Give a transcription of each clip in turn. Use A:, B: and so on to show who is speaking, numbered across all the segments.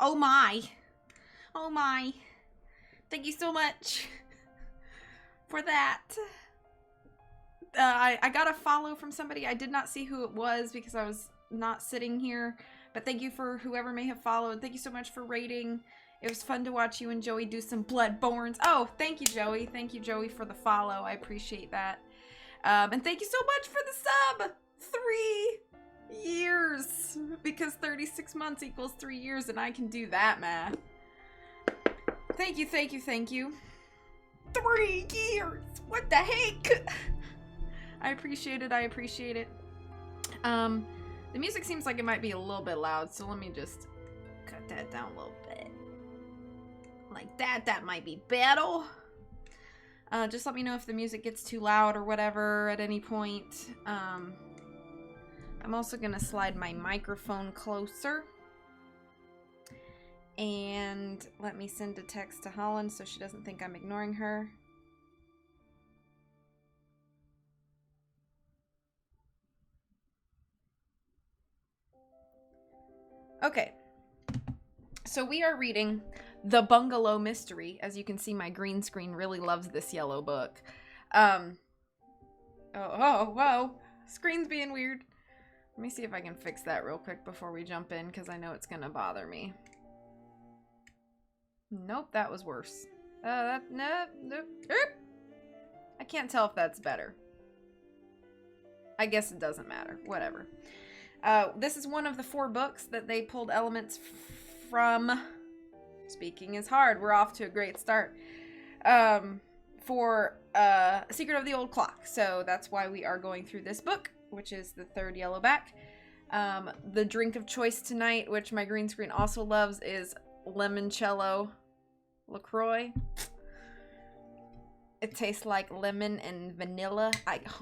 A: Oh my. Oh my. Thank you so much for that. I got a follow from somebody. I did not see who it was because I was not sitting here. But thank you for whoever may have followed. Thank you so much for rating. It was fun to watch you and Joey do some Bloodborns. Oh, thank you, Joey. Thank you, Joey, for the follow. I appreciate that. And thank you so much for the sub. 3 years. Because 36 months equals 3 years, and I can do that math. Thank you, thank you, thank you. 3 years. What the heck? I appreciate it. I appreciate it. The music seems like it might be a little bit loud, so let me just cut that down a little bit. Like that. That might be better. Just let me know if the music gets too loud or whatever at any point. I'm also gonna slide my microphone closer. And let me send a text to Holland so she doesn't think I'm ignoring her. Okay, so we are reading The Bungalow Mystery. As you can see, my green screen really loves this yellow book. Whoa, screen's being weird. Let me see if I can fix that real quick before we jump in, because I know it's gonna bother me. Nope, that was worse. Nope. I can't tell if that's better. I guess it doesn't matter. Whatever. This is one of the 4 books that they pulled elements from. Speaking is hard. We're off to a great start. For Secret of the Old Clock. So that's why we are going through this book, which is the 3rd yellow back. The drink of choice tonight, which my green screen also loves, is limoncello LaCroix. It tastes like lemon and vanilla.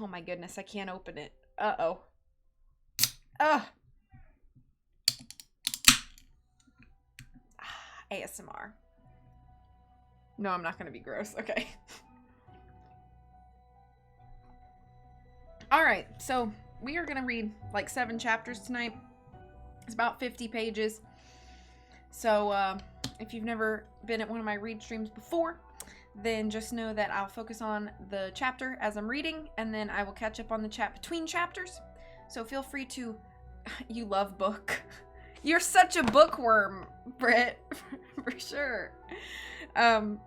A: Oh my goodness, I can't open it. Uh-oh. Ugh. ASMR. No, I'm not going to be gross. Okay. Alright, so we are going to read like 7 chapters tonight. It's about 50 pages. So, if you've never been at one of my read streams before, then just know that I'll focus on the chapter as I'm reading, and then I will catch up on the chat between chapters. So feel free to... You love book. You're such a bookworm, Britt. For sure. But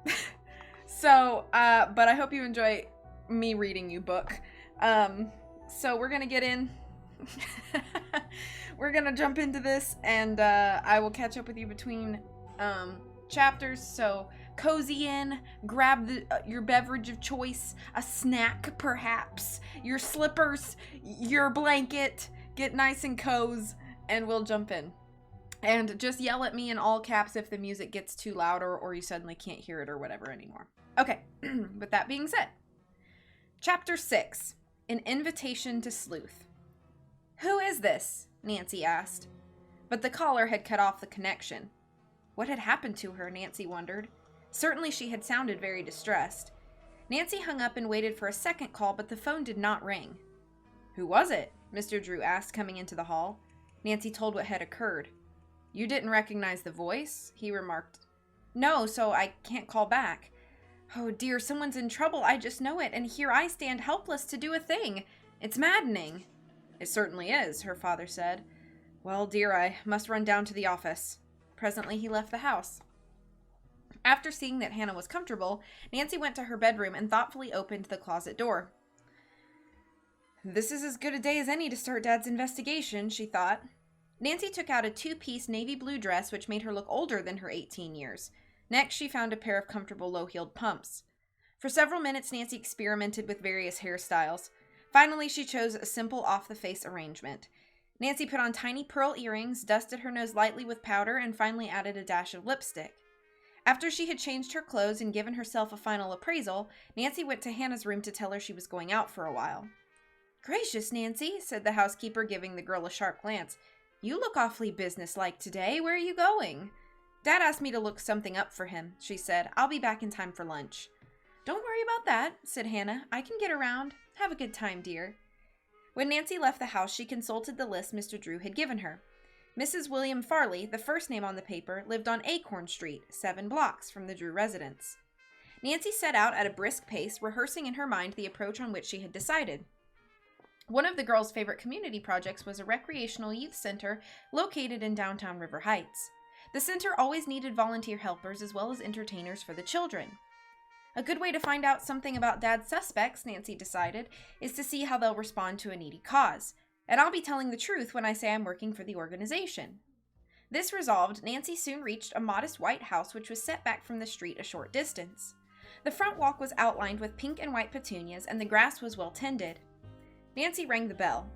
A: I hope you enjoy me reading you book. So we're gonna get in. We're gonna jump into this, and I will catch up with you between chapters. So cozy in, grab your beverage of choice, a snack perhaps, your slippers, your blanket, get nice and cozy, and we'll jump in. And just yell at me in all caps if the music gets too loud or you suddenly can't hear it or whatever anymore. Okay, with that being said. Chapter 6, An Invitation to Sleuth. "Who is this?" Nancy asked. But the caller had cut off the connection. What had happened to her, Nancy wondered. Certainly she had sounded very distressed. Nancy hung up and waited for a second call, but the phone did not ring. "Who was it?" Mr. Drew asked, coming into the hall. Nancy told what had occurred. "You didn't recognize the voice?" he remarked. "No, so I can't call back." "Oh dear, someone's in trouble, I just know it, and here I stand helpless to do a thing. It's maddening." "It certainly is," her father said. "Well, dear, I must run down to the office." Presently he left the house. After seeing that Hannah was comfortable, Nancy went to her bedroom and thoughtfully opened the closet door. "This is as good a day as any to start Dad's investigation," she thought. Nancy took out a 2-piece navy blue dress which made her look older than her 18 years. Next, she found a pair of comfortable low-heeled pumps. For several minutes, Nancy experimented with various hairstyles. Finally, she chose a simple off-the-face arrangement. Nancy put on tiny pearl earrings, dusted her nose lightly with powder, and finally added a dash of lipstick. After she had changed her clothes and given herself a final appraisal, Nancy went to Hannah's room to tell her she was going out for a while. "Gracious, Nancy," said the housekeeper, giving the girl a sharp glance. "You look awfully businesslike today. Where are you going?" "Dad asked me to look something up for him," she said. "I'll be back in time for lunch." "Don't worry about that," said Hannah. "I can get around. Have a good time, dear." When Nancy left the house, she consulted the list Mr. Drew had given her. Mrs. William Farley, the first name on the paper, lived on Acorn Street, 7 blocks from the Drew residence. Nancy set out at a brisk pace, rehearsing in her mind the approach on which she had decided. One of the girls' favorite community projects was a recreational youth center located in downtown River Heights. The center always needed volunteer helpers as well as entertainers for the children. A good way to find out something about Dad's suspects, Nancy decided, is to see how they'll respond to a needy cause. And I'll be telling the truth when I say I'm working for the organization. This resolved, Nancy soon reached a modest white house which was set back from the street a short distance. The front walk was outlined with pink and white petunias, and the grass was well tended. Nancy rang the bell.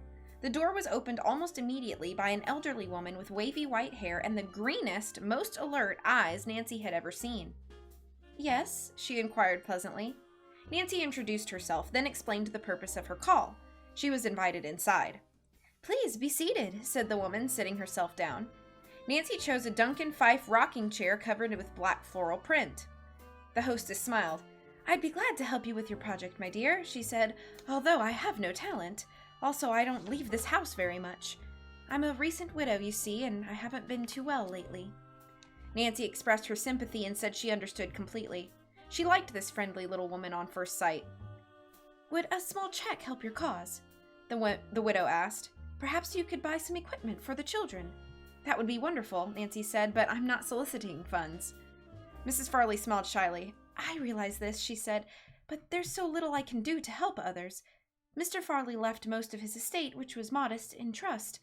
A: The door was opened almost immediately by an elderly woman with wavy white hair and the greenest, most alert eyes Nancy had ever seen. "Yes?" she inquired pleasantly. Nancy introduced herself, then explained the purpose of her call. She was invited inside. "Please be seated," said the woman, sitting herself down. Nancy chose a Duncan Fife rocking chair covered with black floral print. The hostess smiled. "I'd be glad to help you with your project, my dear," she said, "although I have no talent. Also, I don't leave this house very much. I'm a recent widow, you see, and I haven't been too well lately." Nancy expressed her sympathy and said she understood completely. She liked this friendly little woman on first sight. "Would a small check help your cause?" the widow asked. "Perhaps you could buy some equipment for the children." "That would be wonderful," Nancy said, "but I'm not soliciting funds." Mrs. Farley smiled shyly. "I realize this," she said, "but there's so little I can do to help others. Mr. Farley left most of his estate, which was modest, in trust,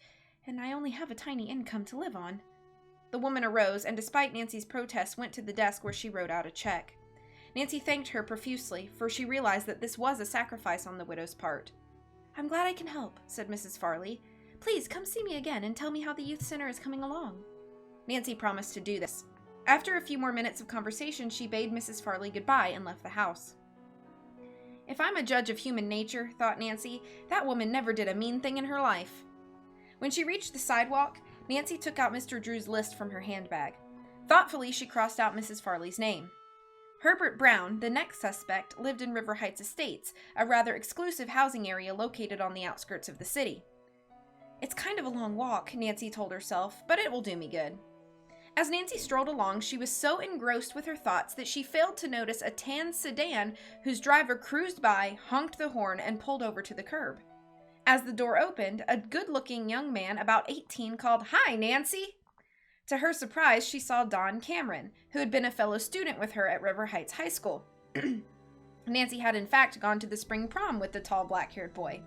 A: and I only have a tiny income to live on." The woman arose, and despite Nancy's protests, went to the desk where she wrote out a check. Nancy thanked her profusely, for she realized that this was a sacrifice on the widow's part. "I'm glad I can help," said Mrs. Farley. "Please come see me again and tell me how the youth center is coming along." Nancy promised to do this. After a few more minutes of conversation, she bade Mrs. Farley goodbye and left the house. If I'm a judge of human nature, thought Nancy, that woman never did a mean thing in her life. When she reached the sidewalk, Nancy took out Mr. Drew's list from her handbag. Thoughtfully, she crossed out Mrs. Farley's name. Herbert Brown, the next suspect, lived in River Heights Estates, a rather exclusive housing area located on the outskirts of the city. "It's kind of a long walk," Nancy told herself, "but it will do me good." As Nancy strolled along, she was so engrossed with her thoughts that she failed to notice a tan sedan whose driver cruised by, honked the horn, and pulled over to the curb. As the door opened, a good-looking young man about 18 called, "Hi, Nancy!" To her surprise, she saw Don Cameron, who had been a fellow student with her at River Heights High School. Nancy had in fact gone to the spring prom with the tall black-haired boy.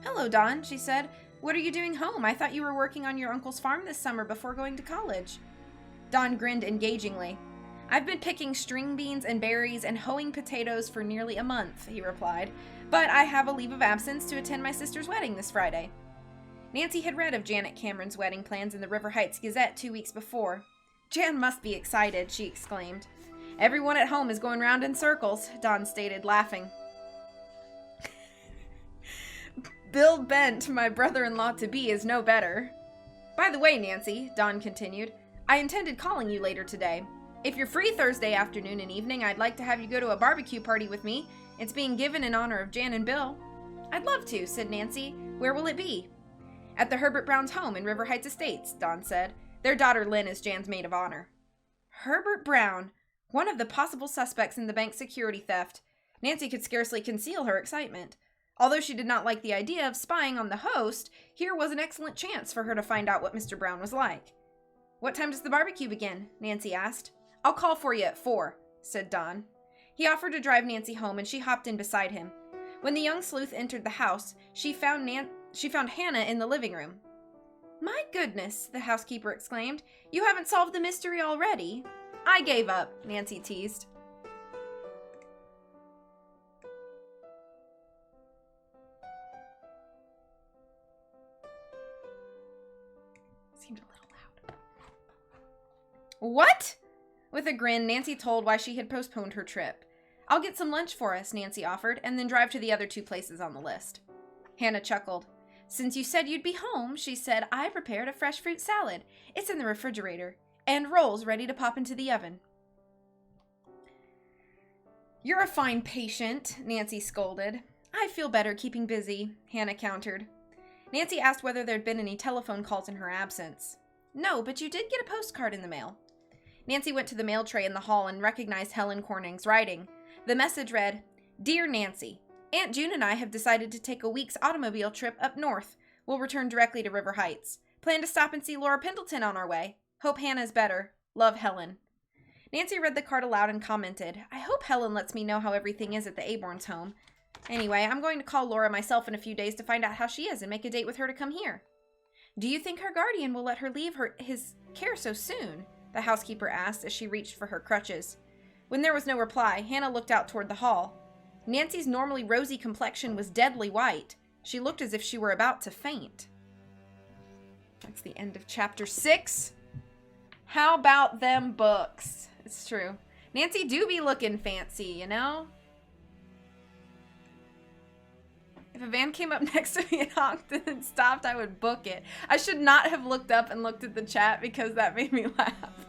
A: "Hello, Don," she said. "What are you doing home? I thought you were working on your uncle's farm this summer before going to college." Don grinned engagingly. "I've been picking string beans and berries and hoeing potatoes for nearly a month," he replied, "but I have a leave of absence to attend my sister's wedding this Friday." Nancy had read of Janet Cameron's wedding plans in the River Heights Gazette 2 weeks before. "Jan must be excited," she exclaimed. "Everyone at home is going round in circles," Don stated, laughing. "Bill Bent, my brother-in-law-to-be, is no better. By the way, Nancy," Don continued, "I intended calling you later today. If you're free Thursday afternoon and evening, I'd like to have you go to a barbecue party with me. It's being given in honor of Jan and Bill." "I'd love to," said Nancy. "Where will it be?" "At the Herbert Brown's home in River Heights Estates," Don said. "Their daughter Lynn is Jan's maid of honor." Herbert Brown! One of the possible suspects in the bank security theft. Nancy could scarcely conceal her excitement. Although she did not like the idea of spying on the host, here was an excellent chance for her to find out what Mr. Brown was like. "What time does the barbecue begin?" Nancy asked. "I'll call for you at 4, said Don. He offered to drive Nancy home, and she hopped in beside him. When the young sleuth entered the house, she found Hannah in the living room. "My goodness," the housekeeper exclaimed. "You haven't solved the mystery already?" "I gave up," Nancy teased. Seemed a little loud. "What?" With a grin, Nancy told why she had postponed her trip. "I'll get some lunch for us," Nancy offered, and then drive to the other 2 places on the list. Hannah chuckled. "Since you said you'd be home," she said, "I prepared a fresh fruit salad. It's in the refrigerator. And rolls ready to pop into the oven." "You're a fine patient," Nancy scolded. "I feel better keeping busy," Hannah countered. Nancy asked whether there'd been any telephone calls in her absence. No, but you did get a postcard in the mail. Nancy went to the mail tray in the hall and recognized Helen Corning's writing. The message read, Dear Nancy, Aunt June and I have decided to take a week's automobile trip up north. We'll return directly to River Heights. Plan to stop and see Laura Pendleton on our way. Hope Hannah's better. Love, Helen. Nancy read the card aloud and commented, I hope Helen lets me know how everything is at the Aborns' home. Anyway, I'm going to call Laura myself in a few days to find out how she is and make a date with her to come here. Do you think her guardian will let her leave his care so soon? The housekeeper asked as she reached for her crutches. When there was no reply, Hannah looked out toward the hall. Nancy's normally rosy complexion was deadly white. She looked as if she were about to faint. That's the end of chapter 6. How about them books? It's true. Nancy do be looking fancy, you know? If a van came up next to me and honked and then stopped, I would book it. I should not have looked up and looked at the chat because that made me laugh.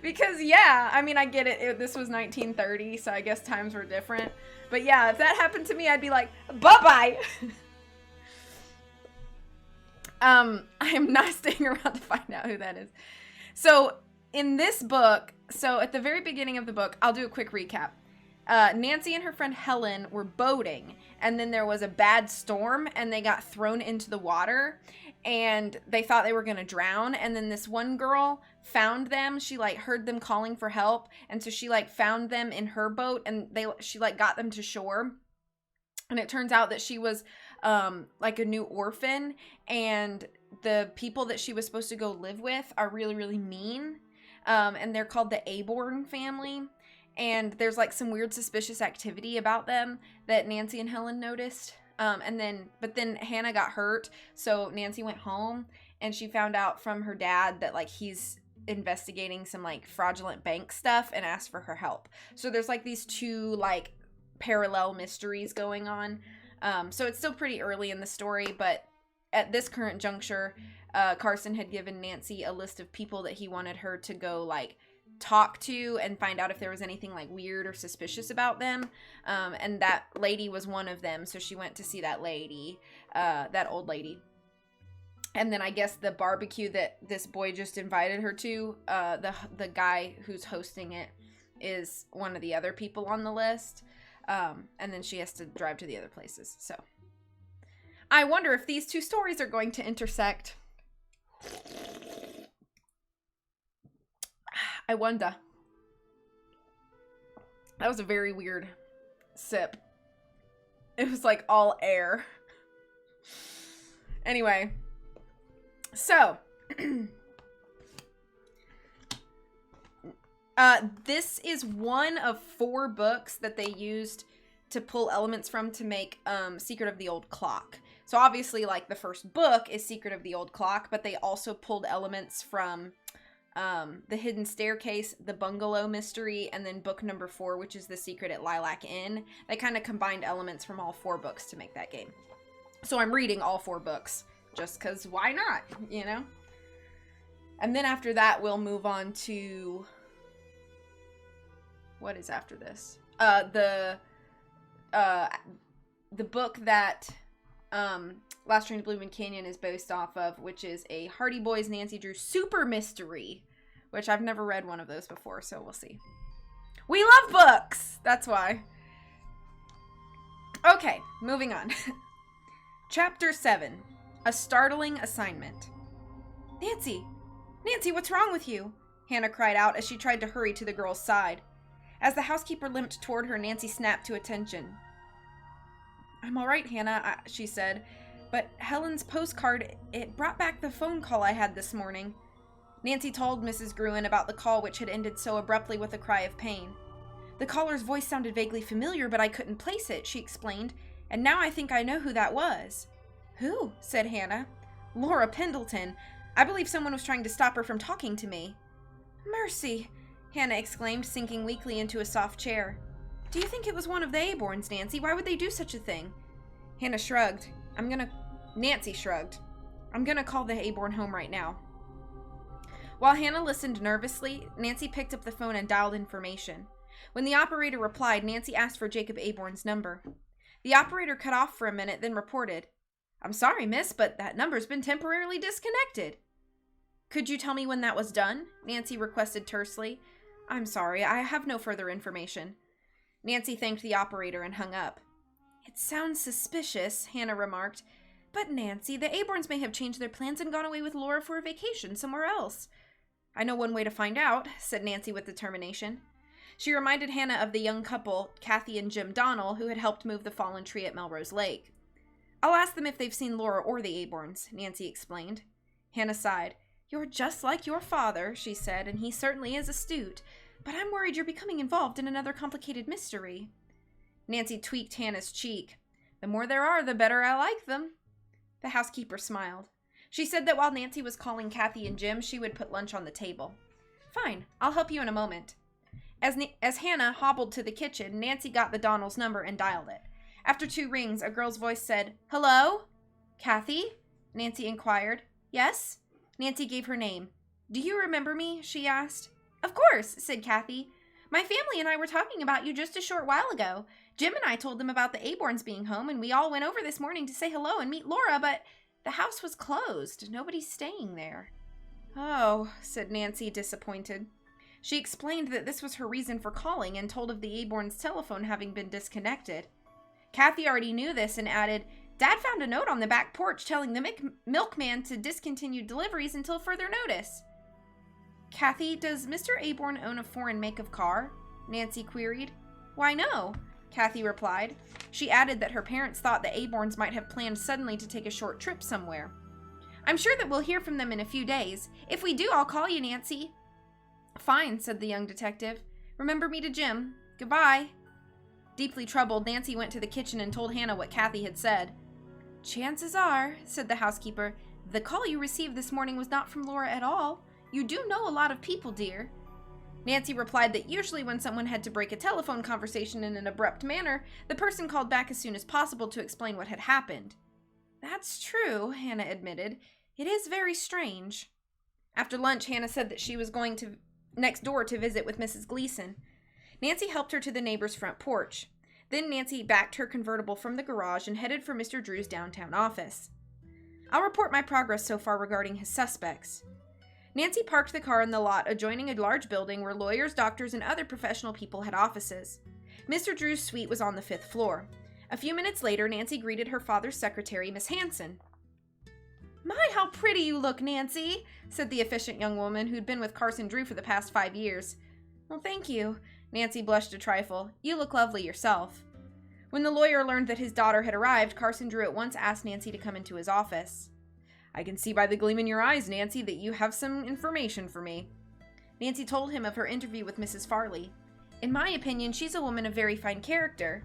A: Because, yeah, I mean, I get it. This was 1930, so I guess times were different. But, yeah, if that happened to me, I'd be like, bye-bye! I am not staying around to find out who that is. So, in this book, so at the very beginning of the book, I'll do a quick recap. Nancy and her friend Helen were boating, and then there was a bad storm, and they got thrown into the water, and they thought they were going to drown, and then this one girl found them. She, like, heard them calling for help, and so she, like, found them in her boat, and she, like, got them to shore, and it turns out that she was, like, a new orphan, and the people that she was supposed to go live with are really, really mean, and they're called the Aborn family. And there's, like, some weird suspicious activity about them that Nancy and Helen noticed. But then Hannah got hurt, so Nancy went home, and she found out from her dad that, like, he's investigating some, like, fraudulent bank stuff and asked for her help. So there's, like, these two, like, parallel mysteries going on. So it's still pretty early in the story, but at this current juncture, Carson had given Nancy a list of people that he wanted her to go, like, talk to and find out if there was anything like weird or suspicious about them, and that lady was one of them, so she went to see that lady, that old lady. And then I guess the barbecue that this boy just invited her to, the guy who's hosting it is one of the other people on the list, and then she has to drive to the other places. So I wonder if these two stories are going to intersect. I wonder. That was a very weird sip. It was like all air. Anyway. So. This is one of 4 books that they used to pull elements from to make Secret of the Old Clock. So obviously, like, the first book is Secret of the Old Clock, but they also pulled elements from The Hidden Staircase, The Bungalow Mystery, and then book number 4, which is The Secret at Lilac Inn. They kind of combined elements from all 4 books to make that game. So I'm reading all 4 books, just because why not, you know? And then after that, we'll move on to... What is after this? The book that Last Train to Blue Moon Canyon is based off of, which is a Hardy Boys Nancy Drew super mystery, which I've never read one of those before, so we'll see. We love books! That's why. Okay, moving on. Chapter 7, A Startling Assignment. Nancy! Nancy, what's wrong with you? Hannah cried out as she tried to hurry to the girl's side. As the housekeeper limped toward her, Nancy snapped to attention. I'm all right, Hannah, she said, but Helen's postcard, it brought back the phone call I had this morning. Nancy told Mrs. Gruen about the call, which had ended so abruptly with a cry of pain. The caller's voice sounded vaguely familiar, but I couldn't place it, she explained, and now I think I know who that was. Who? Said Hannah. Laura Pendleton. I believe someone was trying to stop her from talking to me. Mercy! Hannah exclaimed, sinking weakly into a soft chair. Do you think it was one of the Aborns, Nancy? Why would they do such a thing? Hannah shrugged. Nancy shrugged. I'm gonna call the Aborn home right now. While Hannah listened nervously, Nancy picked up the phone and dialed information. When the operator replied, Nancy asked for Jacob Aborn's number. The operator cut off for a minute, then reported, I'm sorry, miss, but that number's been temporarily disconnected. Could you tell me when that was done? Nancy requested tersely. I'm sorry, I have no further information. Nancy thanked the operator and hung up. It sounds suspicious, Hannah remarked. But Nancy, the Aborns may have changed their plans and gone away with Laura for a vacation somewhere else. I know one way to find out, said Nancy with determination. She reminded Hannah of the young couple, Kathy and Jim Donnell, who had helped move the fallen tree at Melrose Lake. I'll ask them if they've seen Laura or the Aborns, Nancy explained. Hannah sighed. You're just like your father, she said, and he certainly is astute. But I'm worried you're becoming involved in another complicated mystery. Nancy tweaked Hannah's cheek. The more there are, the better I like them. The housekeeper smiled. She said that while Nancy was calling Kathy and Jim, she would put lunch on the table. Fine, I'll help you in a moment. As Hannah hobbled to the kitchen, Nancy got the Donnells' number and dialed it. After 2 rings, a girl's voice said, Hello? Kathy? Nancy inquired. Yes? Nancy gave her name. Do you remember me? She asked. Of course, said Kathy. My family and I were talking about you just a short while ago. Jim and I told them about the Aborns being home, and we all went over this morning to say hello and meet Laura, but the house was closed. Nobody's staying there. Oh, said Nancy, disappointed. She explained that this was her reason for calling and told of the Aborns' telephone having been disconnected. Kathy already knew this and added, Dad found a note on the back porch telling the milkman to discontinue deliveries until further notice. Kathy, does Mr. Aborn own a foreign make of car? Nancy queried. Why, no, Kathy replied. She added that her parents thought the Aborns might have planned suddenly to take a short trip somewhere. I'm sure that we'll hear from them in a few days. If we do, I'll call you, Nancy. Fine, said the young detective. Remember me to Jim. Goodbye. Deeply troubled, Nancy went to the kitchen and told Hannah what Kathy had said. Chances are, said the housekeeper, the call you received this morning was not from Laura at all. You do know a lot of people, dear. Nancy replied that usually when someone had to break a telephone conversation in an abrupt manner, the person called back as soon as possible to explain what had happened. That's true, Hannah admitted. It is very strange. After lunch, Hannah said that she was going to next door to visit with Mrs. Gleason. Nancy helped her to the neighbor's front porch. Then Nancy backed her convertible from the garage and headed for Mr. Drew's downtown office. I'll report my progress so far regarding his suspects. Nancy parked the car in the lot adjoining a large building where lawyers, doctors, and other professional people had offices. Mr. Drew's suite was on the 5th floor. A few minutes later, Nancy greeted her father's secretary, Miss Hanson. My, how pretty you look, Nancy, said the efficient young woman who'd been with Carson Drew for the past 5 years. Well, thank you. Nancy blushed a trifle. You look lovely yourself. When the lawyer learned that his daughter had arrived, Carson Drew at once asked Nancy to come into his office. I can see by the gleam in your eyes, Nancy, that you have some information for me. Nancy told him of her interview with Mrs. Farley. In my opinion, she's a woman of very fine character.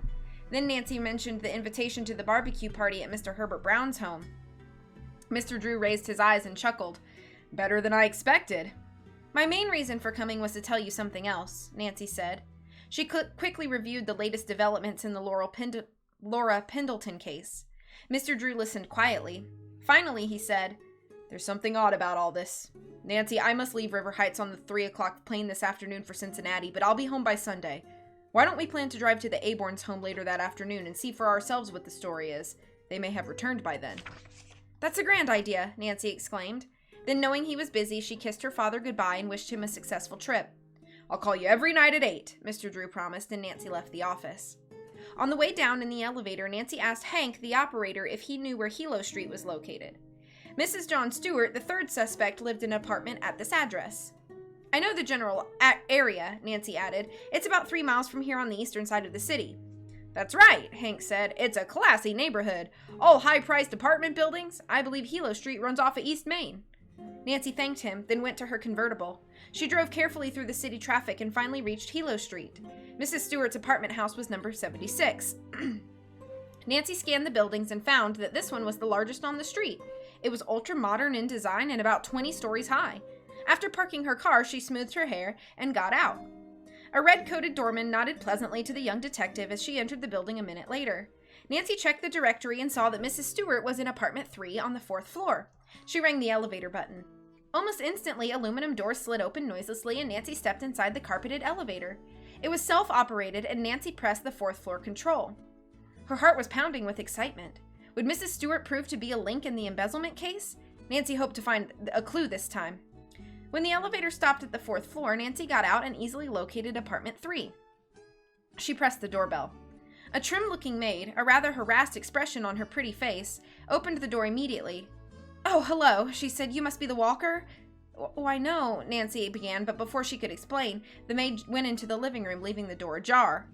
A: Then Nancy mentioned the invitation to the barbecue party at Mr. Herbert Brown's home. Mr. Drew raised his eyes and chuckled. Better than I expected. My main reason for coming was to tell you something else, Nancy said. She quickly reviewed the latest developments in the Laura Pendleton case. Mr. Drew listened quietly. Finally, he said, There's something odd about all this. Nancy, I must leave River Heights on the 3 o'clock plane this afternoon for Cincinnati, but I'll be home by Sunday. Why don't we plan to drive to the Aborns' home later that afternoon and see for ourselves what the story is? They may have returned by then. That's a grand idea, Nancy exclaimed. Then, knowing he was busy, she kissed her father goodbye and wished him a successful trip. I'll call you every night at 8, Mr. Drew promised, and Nancy left the office. On the way down in the elevator, Nancy asked Hank, the operator, if he knew where Hilo Street was located. Mrs. John Stewart, the third suspect, lived in an apartment at this address. I know the general area, Nancy added. It's about 3 miles from here on the eastern side of the city. That's right, Hank said. It's a classy neighborhood. All high-priced apartment buildings. I believe Hilo Street runs off of East Main. Nancy thanked him, then went to her convertible. She drove carefully through the city traffic and finally reached Hilo Street. Mrs. Stewart's apartment house was number 76. Nancy scanned the buildings and found that this one was the largest on the street. It was ultra-modern in design and about 20 stories high. After parking her car, she smoothed her hair and got out. A red-coated doorman nodded pleasantly to the young detective as she entered the building a minute later. Nancy checked the directory and saw that Mrs. Stewart was in apartment 3 on the 4th floor. She rang the elevator button. Almost instantly, aluminum doors slid open noiselessly and Nancy stepped inside the carpeted elevator. It was self-operated and Nancy pressed the 4th floor control. Her heart was pounding with excitement. Would Mrs. Stewart prove to be a link in the embezzlement case? Nancy hoped to find a clue this time. When the elevator stopped at the 4th floor, Nancy got out and easily located apartment 3. She pressed the doorbell. A trim-looking maid, a rather harassed expression on her pretty face, opened the door immediately. "Oh, hello," she said. "You must be the walker?" "Why, no," Nancy began, but before she could explain, the maid went into the living room, leaving the door ajar.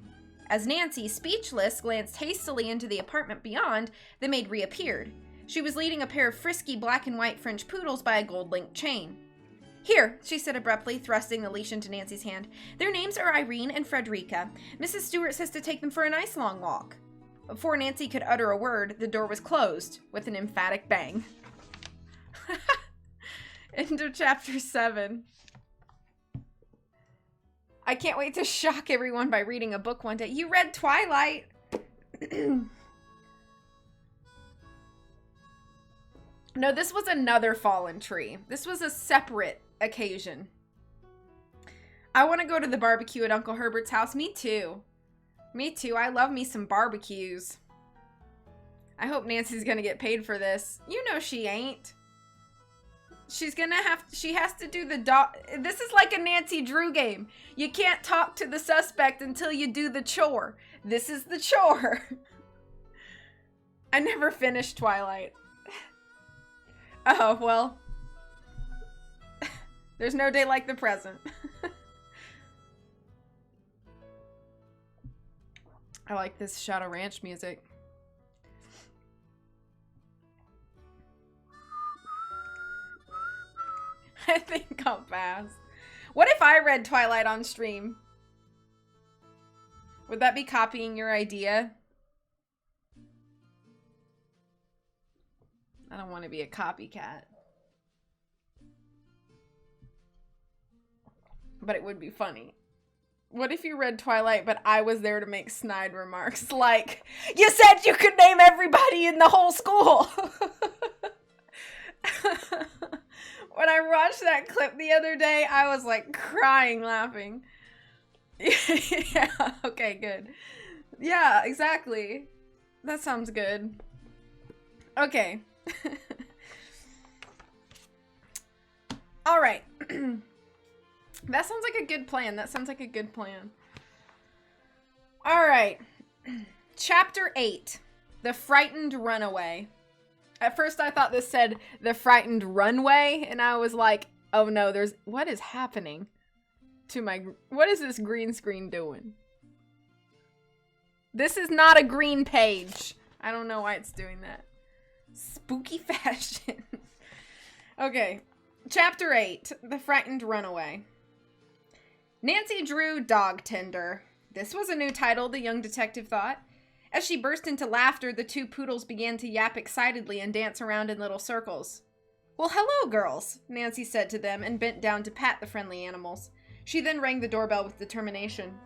A: As Nancy, speechless, glanced hastily into the apartment beyond, the maid reappeared. She was leading a pair of frisky black and white French poodles by a gold-linked chain. "Here," she said abruptly, thrusting the leash into Nancy's hand. "Their names are Irene and Frederica. Mrs. Stewart says to take them for a nice long walk." Before Nancy could utter a word, the door was closed with an emphatic bang. End of chapter 7. I can't wait to shock everyone by reading a book one day. You read Twilight! No, this was another fallen tree. This was a separate occasion. I want to go to the barbecue at Uncle Herbert's house. Me too. Me too. I love me some barbecues. I hope Nancy's gonna get paid for this. You know she ain't. She has to do the this is like a Nancy Drew game. You can't talk to the suspect until you do the chore. This is the chore. I never finished Twilight. Oh, well. There's no day like the present. I like this Shadow Ranch music. I think I'll pass. What if I read Twilight on stream? Would that be copying your idea? I don't want to be a copycat. But it would be funny. What if you read Twilight, but I was there to make snide remarks like, "You said you could name everybody in the whole school!" When I watched that clip the other day, I was like crying laughing. Yeah, okay, good. Yeah, exactly. That sounds good. Okay. All right. That sounds like a good plan. All right. Chapter 8. The Frightened Runaway. At first I thought this said The Frightened Runway, and I was like, oh no, what is happening to what is this green screen doing? This is not a green page. I don't know why it's doing that. Spooky fashion. Okay. Chapter 8. The Frightened Runaway. Nancy Drew Dog Tender. This was a new title, the young detective thought. As she burst into laughter, the two poodles began to yap excitedly and dance around in little circles. "Well, hello, girls," Nancy said to them and bent down to pat the friendly animals. She then rang the doorbell with determination.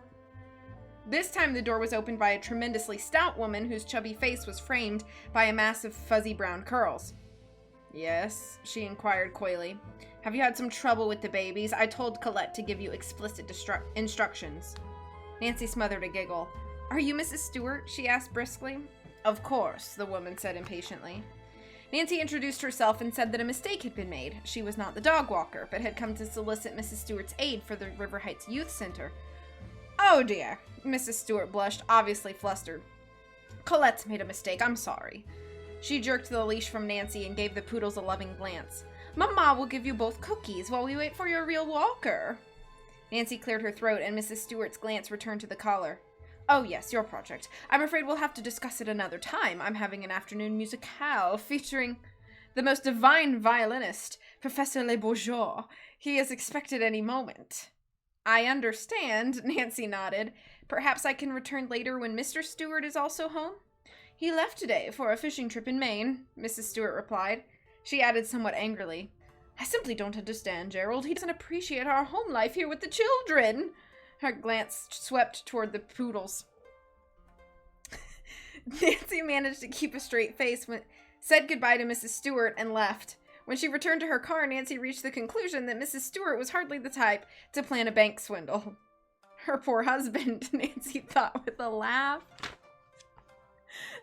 A: This time the door was opened by a tremendously stout woman whose chubby face was framed by a mass of fuzzy brown curls. "Yes?" she inquired coyly. "Have you had some trouble with the babies? I told Colette to give you explicit instructions." Nancy smothered a giggle. "Are you Mrs. Stewart?" she asked briskly. "Of course," the woman said impatiently. Nancy introduced herself and said that a mistake had been made. She was not the dog walker, but had come to solicit Mrs. Stewart's aid for the River Heights Youth Center. "Oh dear," Mrs. Stewart blushed, obviously flustered. "Colette's made a mistake. I'm sorry." She jerked the leash from Nancy and gave the poodles a loving glance. "Mama will give you both cookies while we wait for your real walker." Nancy cleared her throat, and Mrs. Stewart's glance returned to the collar. "Oh yes, your project. I'm afraid we'll have to discuss it another time. I'm having an afternoon musicale featuring the most divine violinist, Professor Le Bourgeois. He is expected any moment." "I understand," Nancy nodded. "Perhaps I can return later when Mr. Stewart is also home?" "He left today for a fishing trip in Maine," Mrs. Stewart replied. She added somewhat angrily, "I simply don't understand, Gerald. He doesn't appreciate our home life here with the children." Her glance swept toward the poodles. Nancy managed to keep a straight face, said goodbye to Mrs. Stewart, and left. When she returned to her car, Nancy reached the conclusion that Mrs. Stewart was hardly the type to plan a bank swindle. Her poor husband, Nancy thought with a laugh.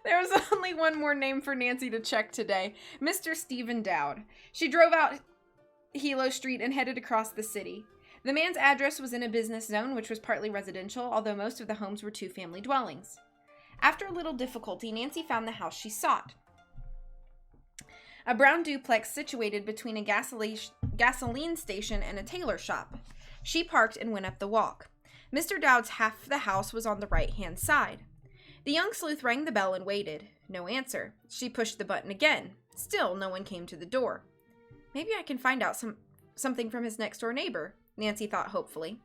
A: There was only one more name for Nancy to check today. Mr. Stephen Dowd. She drove out Hilo Street and headed across the city. The man's address was in a business zone, which was partly residential, although most of the homes were two-family dwellings. After a little difficulty, Nancy found the house she sought. A brown duplex situated between a gasoline station and a tailor shop. She parked and went up the walk. Mr. Dowd's half of the house was on the right-hand side. The young sleuth rang the bell and waited. No answer. She pushed the button again. Still, no one came to the door. Maybe I can find out something from his next-door neighbor, Nancy thought hopefully.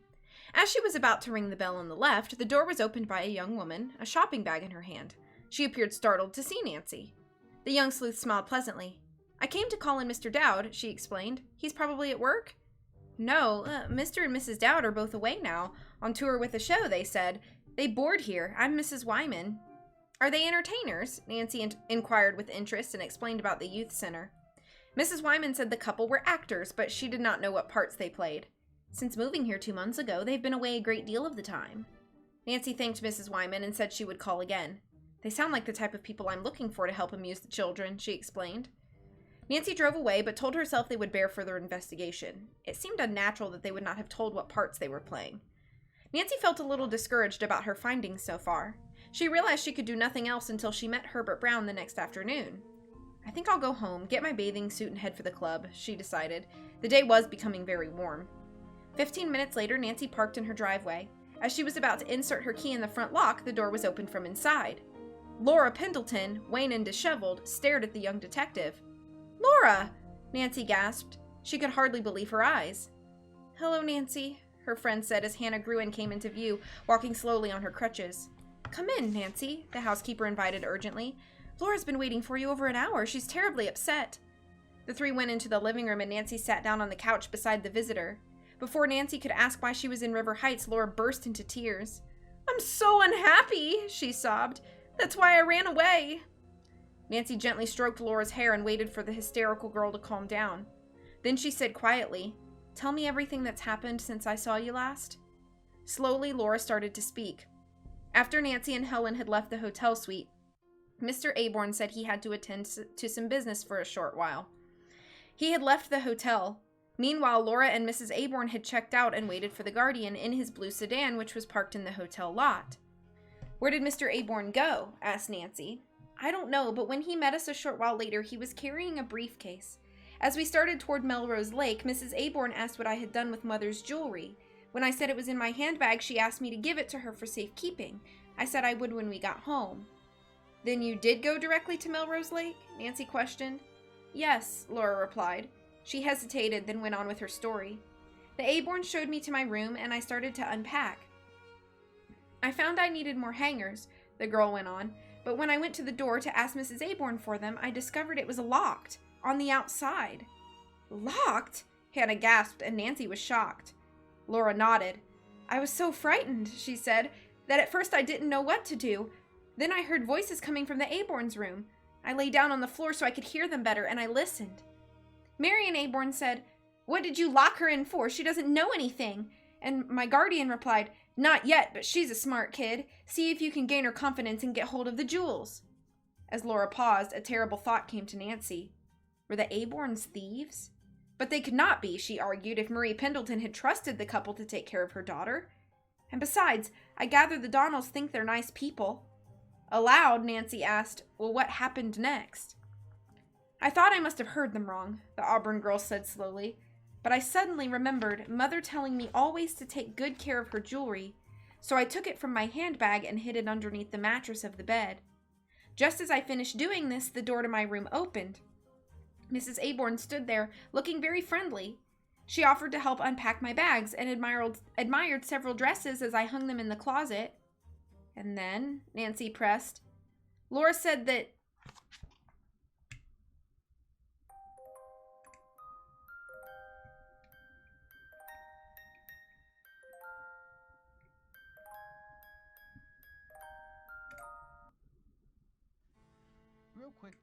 A: As she was about to ring the bell on the left, the door was opened by a young woman, a shopping bag in her hand. She appeared startled to see Nancy. The young sleuth smiled pleasantly. "I came to call in Mr. Dowd," she explained. "He's probably at work?" "No, Mr. and Mrs. Dowd are both away now, on tour with a show, they said. They board here. I'm Mrs. Wyman." "Are they entertainers?" Nancy inquired with interest and explained about the youth center. Mrs. Wyman said the couple were actors, but she did not know what parts they played. "Since moving here 2 months ago, they've been away a great deal of the time." Nancy thanked Mrs. Wyman and said she would call again. "They sound like the type of people I'm looking for to help amuse the children," she explained. Nancy drove away, but told herself they would bear further investigation. It seemed unnatural that they would not have told what parts they were playing. Nancy felt a little discouraged about her findings so far. She realized she could do nothing else until she met Herbert Brown the next afternoon. "I think I'll go home, get my bathing suit, and head for the club," she decided. The day was becoming very warm. 15 minutes later, Nancy parked in her driveway. As she was about to insert her key in the front lock, the door was opened from inside. Laura Pendleton, wan and disheveled, stared at the young detective. "Laura!" Nancy gasped. She could hardly believe her eyes. "Hello, Nancy," her friend said as Hannah Gruen came into view, walking slowly on her crutches. "Come in, Nancy," the housekeeper invited urgently. "Laura's been waiting for you over an hour. She's terribly upset." The three went into the living room and Nancy sat down on the couch beside the visitor. Before Nancy could ask why she was in River Heights, Laura burst into tears. "I'm so unhappy," she sobbed. "That's why I ran away." Nancy gently stroked Laura's hair and waited for the hysterical girl to calm down. Then she said quietly, "Tell me everything that's happened since I saw you last." Slowly, Laura started to speak. After Nancy and Helen had left the hotel suite, Mr. Aborn said he had to attend to some business for a short while. He had left the hotel. Meanwhile, Laura and Mrs. Aborn had checked out and waited for the guardian in his blue sedan, which was parked in the hotel lot. "Where did Mr. Aborn go?" asked Nancy. "I don't know, but when he met us a short while later, he was carrying a briefcase. As we started toward Melrose Lake, Mrs. Aborn asked what I had done with Mother's jewelry. When I said it was in my handbag, she asked me to give it to her for safekeeping. I said I would when we got home." "Then you did go directly to Melrose Lake?" Nancy questioned. "Yes," Laura replied. She hesitated, then went on with her story. "The Aborns showed me to my room, and I started to unpack. I found I needed more hangers," the girl went on, "but when I went to the door to ask Mrs. Aborn for them, I discovered it was locked, on the outside." "Locked?" Hannah gasped, and Nancy was shocked. Laura nodded. "I was so frightened," she said, "that at first I didn't know what to do. Then I heard voices coming from the Aborns' room. I lay down on the floor so I could hear them better, and I listened. Marion Aborn said, 'What did you lock her in for? She doesn't know anything.' And my guardian replied, 'Not yet, but she's a smart kid. See if you can gain her confidence and get hold of the jewels.'" As Laura paused, a terrible thought came to Nancy. Were the Aborns thieves? But they could not be, she argued, if Marie Pendleton had trusted the couple to take care of her daughter. And besides, I gather the Donnells think they're nice people. Aloud, Nancy asked, "Well, what happened next?" "I thought I must have heard them wrong," the Auburn girl said slowly. "But I suddenly remembered Mother telling me always to take good care of her jewelry, so I took it from my handbag and hid it underneath the mattress of the bed. Just as I finished doing this, the door to my room opened. Mrs. Aborn stood there, looking very friendly. She offered to help unpack my bags and admired several dresses as I hung them in the closet." "And then," Nancy pressed. "Laura said that..."
B: Real quick.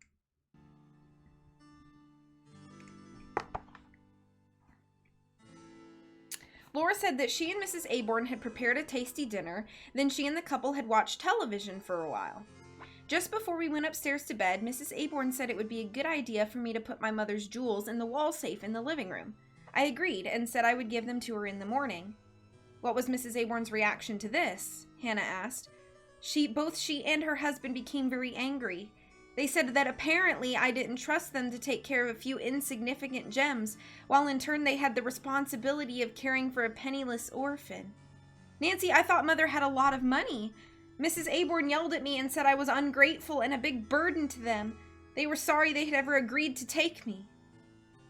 A: Laura said that she and Mrs. Aborn had prepared a tasty dinner, then she and the couple had watched television for a while. Just before we went upstairs to bed, Mrs. Aborn said it would be a good idea for me to put my mother's jewels in the wall safe in the living room. I agreed and said I would give them to her in the morning. What was Mrs. Aborn's reaction to this? Hannah asked. Both she and her husband became very angry. They said that apparently I didn't trust them to take care of a few insignificant gems, while in turn they had the responsibility of caring for a penniless orphan. Nancy, I thought Mother had a lot of money. Mrs. Aborn yelled at me and said I was ungrateful and a big burden to them. They were sorry they had ever agreed to take me.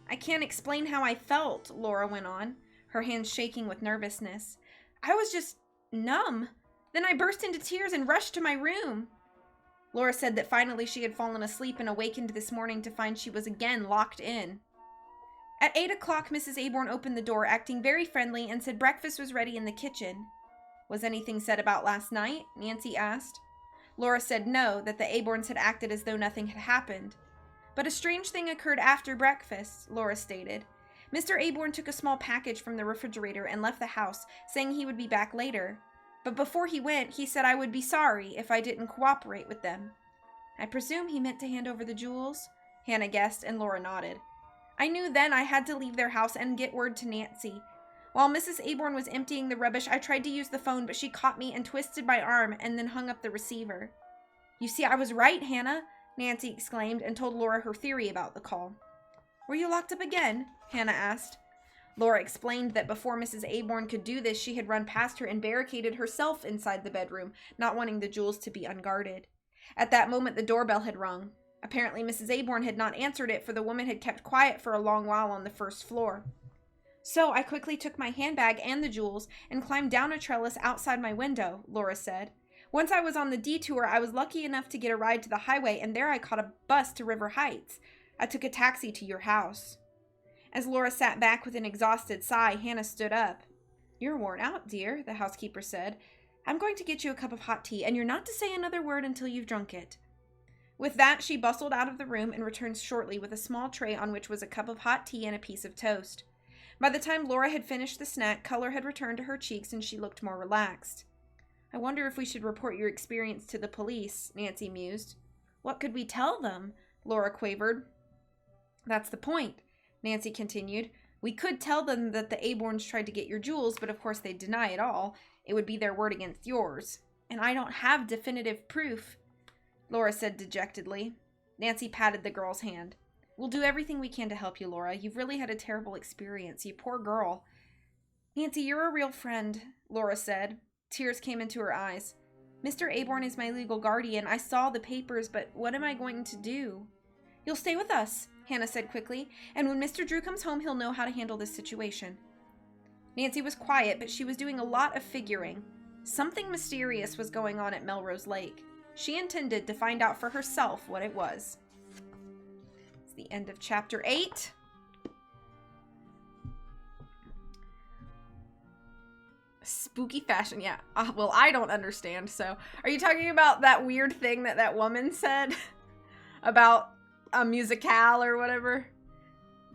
A: I can't explain how I felt, Laura went on, her hands shaking with nervousness. I was just numb. Then I burst into tears and rushed to my room. Laura said that finally she had fallen asleep and awakened this morning to find she was again locked in. At 8 o'clock, Mrs. Aborn opened the door, acting very friendly, and said breakfast was ready in the kitchen. Was anything said about last night? Nancy asked. Laura said no, that the Aborns had acted as though nothing had happened. But a strange thing occurred after breakfast, Laura stated. Mr. Aborn took a small package from the refrigerator and left the house, saying he would be back later. But before he went, he said I would be sorry if I didn't cooperate with them. I presume he meant to hand over the jewels? Hannah guessed, and Laura nodded. I knew then I had to leave their house and get word to Nancy. While Mrs. Aborn was emptying the rubbish, I tried to use the phone, but she caught me and twisted my arm and then hung up the receiver. You see, I was right, Hannah, Nancy exclaimed and told Laura her theory about the call. Were you locked up again? Hannah asked. Laura explained that before Mrs. Aborn could do this, she had run past her and barricaded herself inside the bedroom, not wanting the jewels to be unguarded. At that moment, the doorbell had rung. Apparently, Mrs. Aborn had not answered it, for the woman had kept quiet for a long while on the first floor. So I quickly took my handbag and the jewels and climbed down a trellis outside my window, Laura said. Once I was on the detour, I was lucky enough to get a ride to the highway, and there I caught a bus to River Heights. I took a taxi to your house. As Laura sat back with an exhausted sigh, Hannah stood up. You're worn out, dear, the housekeeper said. I'm going to get you a cup of hot tea, and you're not to say another word until you've drunk it. With that, she bustled out of the room and returned shortly with a small tray on which was a cup of hot tea and a piece of toast. By the time Laura had finished the snack, color had returned to her cheeks and she looked more relaxed. I wonder if we should report your experience to the police, Nancy mused. What could we tell them? Laura quavered. That's the point, Nancy continued. We could tell them that the Aborns tried to get your jewels, but of course they'd deny it all. It would be their word against yours. And I don't have definitive proof, Laura said dejectedly. Nancy patted the girl's hand. We'll do everything we can to help you, Laura. You've really had a terrible experience, you poor girl. Nancy, you're a real friend, Laura said. Tears came into her eyes. Mr. Aborn is my legal guardian. I saw the papers, but what am I going to do? You'll stay with us, Hannah said quickly, and when Mr. Drew comes home, he'll know how to handle this situation. Nancy was quiet, but she was doing a lot of figuring. Something mysterious was going on at Melrose Lake. She intended to find out for herself what it was. It's the end of chapter 8. Spooky fashion, yeah. Well, I don't understand, so. Are you talking about that weird thing that woman said? About a musicale or whatever?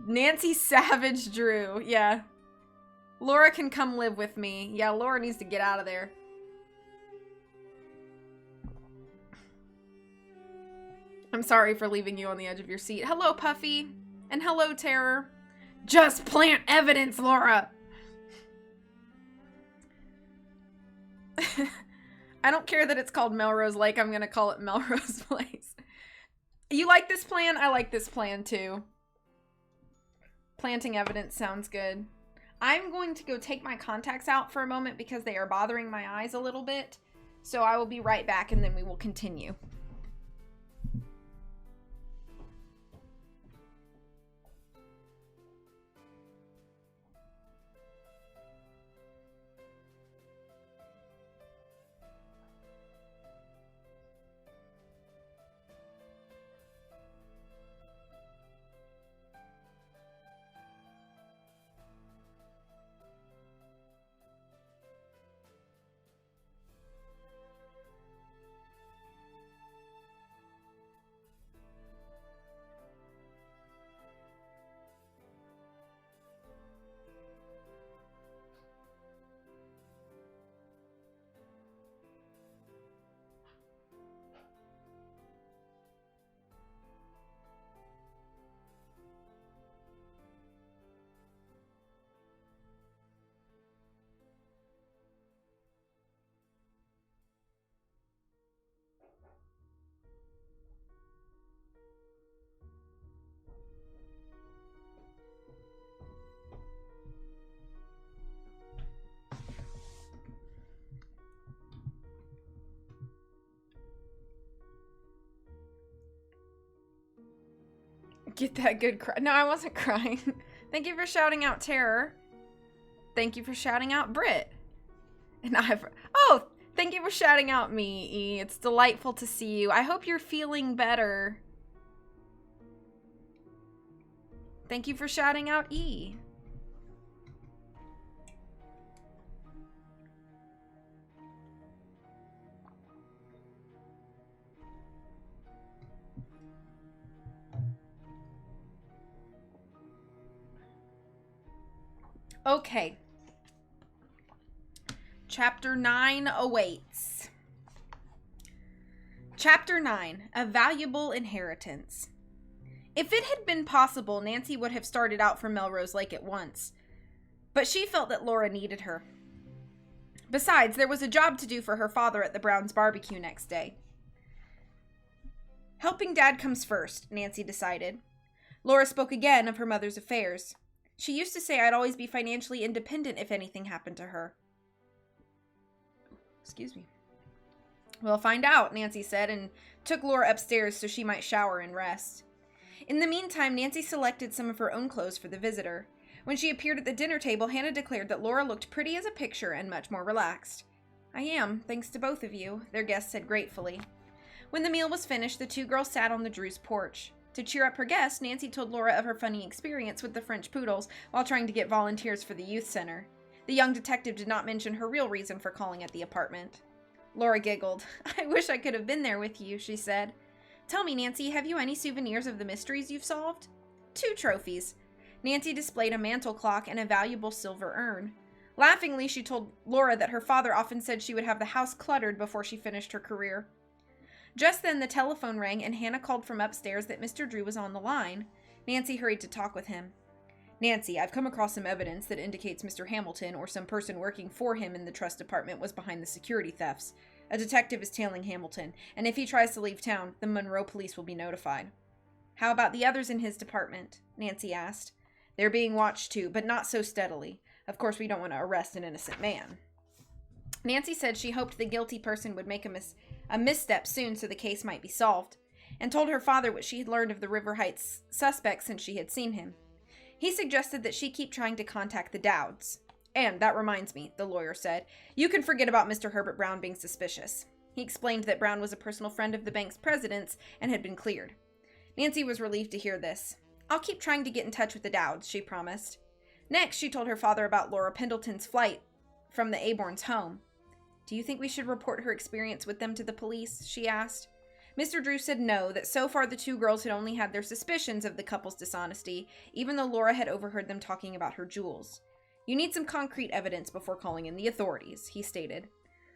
A: Nancy Savage Drew, yeah. Laura can come live with me. Yeah, Laura needs to get out of there. I'm sorry for leaving you on the edge of your seat. Hello, Puffy. And hello, Terror. Just plant evidence, Laura! I don't care that it's called Melrose Lake. I'm gonna call it Melrose Place. You like this plan? I like this plan too. Planting evidence sounds good. I'm going to go take my contacts out for a moment because they are bothering my eyes a little bit. So I will be right back and then we will continue. Get that good cry. No, I wasn't crying. Thank you for shouting out Terror. Thank you for shouting out Brit. And thank you for shouting out me, E. It's delightful to see you. I hope you're feeling better. Thank you for shouting out E. Okay. Chapter 9 awaits. Chapter 9, A Valuable Inheritance. If it had been possible, Nancy would have started out for Melrose Lake at once. But she felt that Laura needed her. Besides, there was a job to do for her father at the Browns' barbecue next day. Helping Dad comes first, Nancy decided. Laura spoke again of her mother's affairs. She used to say I'd always be financially independent if anything happened to her. Excuse me. We'll find out, Nancy said, and took Laura upstairs so she might shower and rest. In the meantime, Nancy selected some of her own clothes for the visitor. When she appeared at the dinner table, Hannah declared that Laura looked pretty as a picture and much more relaxed. I am, thanks to both of you, their guest said gratefully. When the meal was finished, the two girls sat on the Drews' porch. To cheer up her guests, Nancy told Laura of her funny experience with the French poodles while trying to get volunteers for the youth center. The young detective did not mention her real reason for calling at the apartment. Laura giggled. I wish I could have been there with you, she said. Tell me, Nancy, have you any souvenirs of the mysteries you've solved? 2 trophies. Nancy displayed a mantel clock and a valuable silver urn. Laughingly, she told Laura that her father often said she would have the house cluttered before she finished her career. Just then, the telephone rang and Hannah called from upstairs that Mr. Drew was on the line. Nancy hurried to talk with him. Nancy, I've come across some evidence that indicates Mr. Hamilton or some person working for him in the trust department was behind the security thefts. A detective is tailing Hamilton, and if he tries to leave town, the Monroe police will be notified. How about the others in his department? Nancy asked. They're being watched too, but not so steadily. Of course, we don't want to arrest an innocent man. Nancy said she hoped the guilty person would make a misstep soon so the case might be solved, and told her father what she had learned of the River Heights suspect since she had seen him. He suggested that she keep trying to contact the Dowds. And that reminds me, the lawyer said, you can forget about Mr. Herbert Brown being suspicious. He explained that Brown was a personal friend of the bank's president's and had been cleared. Nancy was relieved to hear this. I'll keep trying to get in touch with the Dowds, she promised. Next, she told her father about Laura Pendleton's flight from the Aborns' home. Do you think we should report her experience with them to the police? She asked. Mr. Drew said no, that so far the two girls had only had their suspicions of the couple's dishonesty, even though Laura had overheard them talking about her jewels. You need some concrete evidence before calling in the authorities, he stated.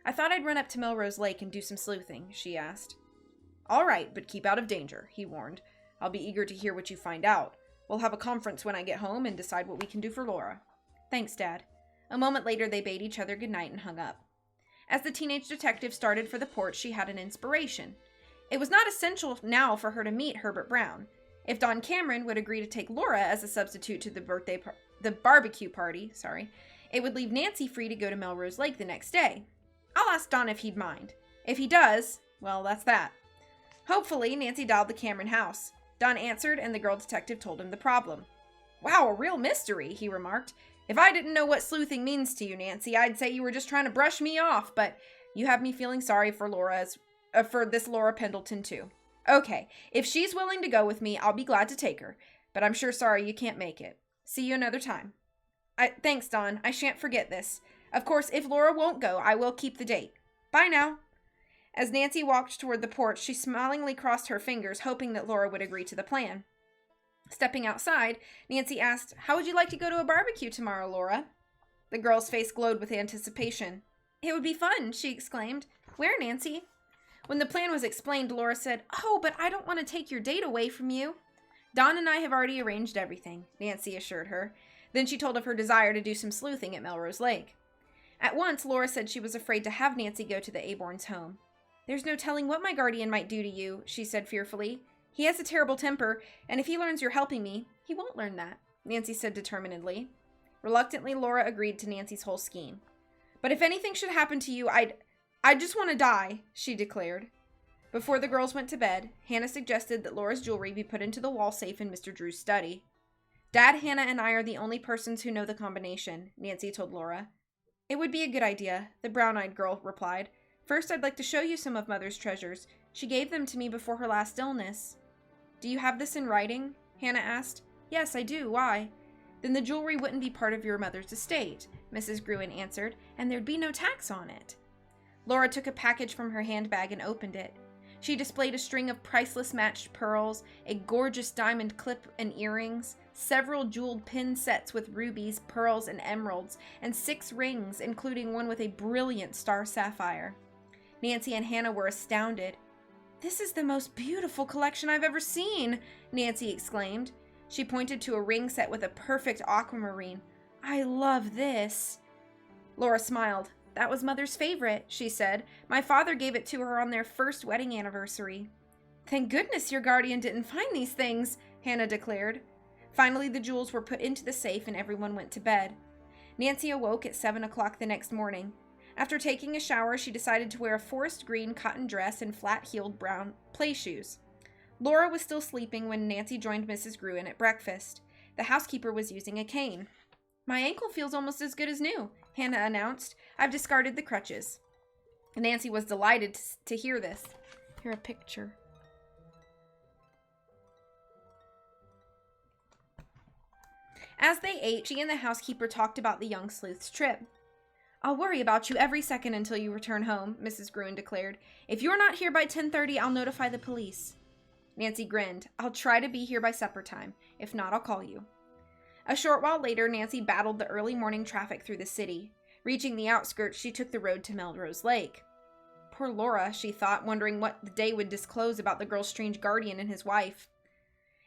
A: I thought I'd run up to Melrose Lake and do some sleuthing, she asked. All right, but keep out of danger, he warned. I'll be eager to hear what you find out. We'll have a conference when I get home and decide what we can do for Laura. Thanks, Dad. A moment later, they bade each other goodnight and hung up. As the teenage detective started for the porch, she had an inspiration. It was not essential now for her to meet Herbert Brown. If Don Cameron would agree to take Laura as a substitute to the barbecue party, it would leave Nancy free to go to Melrose Lake the next day. I'll ask Don if he'd mind. If he does, well, that's that. Hopefully, Nancy dialed the Cameron house. Don answered, and the girl detective told him the problem. Wow, a real mystery, he remarked. If I didn't know what sleuthing means to you, Nancy, I'd say you were just trying to brush me off, but you have me feeling sorry for for this Laura Pendleton, too. Okay, if she's willing to go with me, I'll be glad to take her, but I'm sure sorry you can't make it. See you another time. Thanks, Don. I shan't forget this. Of course, if Laura won't go, I will keep the date. Bye now. As Nancy walked toward the porch, she smilingly crossed her fingers, hoping that Laura would agree to the plan. Stepping outside, Nancy asked, How would you like to go to a barbecue tomorrow, Laura? The girl's face glowed with anticipation. It would be fun, she exclaimed. Where, Nancy? When the plan was explained, Laura said, Oh, but I don't want to take your date away from you. Don and I have already arranged everything, Nancy assured her. Then she told of her desire to do some sleuthing at Melrose Lake. At once, Laura said she was afraid to have Nancy go to the Aborns' home. There's no telling what my guardian might do to you, she said fearfully. He has a terrible temper, and if he learns you're helping me, he won't learn that, Nancy said determinedly. Reluctantly, Laura agreed to Nancy's whole scheme. But if anything should happen to you, I'd just want to die, she declared. Before the girls went to bed, Hannah suggested that Laura's jewelry be put into the wall safe in Mr. Drew's study. Dad, Hannah, and I are the only persons who know the combination, Nancy told Laura. It would be a good idea, the brown-eyed girl replied. First, I'd like to show you some of Mother's treasures. She gave them to me before her last illness. Do you have this in writing? Hannah asked. Yes, I do. Why? Then the jewelry wouldn't be part of your mother's estate, Mrs. Gruen answered, and there'd be no tax on it. Laura took a package from her handbag and opened it. She displayed a string of priceless matched pearls, a gorgeous diamond clip and earrings, several jeweled pin sets with rubies, pearls, and emeralds, and 6 rings, including one with a brilliant star sapphire. Nancy and Hannah were astounded. This is the most beautiful collection I've ever seen, Nancy exclaimed. She pointed to a ring set with a perfect aquamarine. I love this. Laura smiled. That was Mother's favorite, she said. My father gave it to her on their first wedding anniversary. Thank goodness your guardian didn't find these things, Hannah declared. Finally, the jewels were put into the safe and everyone went to bed. Nancy awoke at 7 o'clock the next morning. After taking a shower, she decided to wear a forest green cotton dress and flat-heeled brown play shoes. Laura was still sleeping when Nancy joined Mrs. Gruen at breakfast. The housekeeper was using a cane. My ankle feels almost as good as new, Hannah announced. I've discarded the crutches. Nancy was delighted to hear this. Here, a picture. As they ate, she and the housekeeper talked about the young sleuth's trip. I'll worry about you every second until you return home, Mrs. Gruen declared. If you're not here by 10:30, I'll notify the police. Nancy grinned. I'll try to be here by supper time. If not, I'll call you. A short while later, Nancy battled the early morning traffic through the city. Reaching the outskirts, she took the road to Melrose Lake. Poor Laura, she thought, wondering what the day would disclose about the girl's strange guardian and his wife.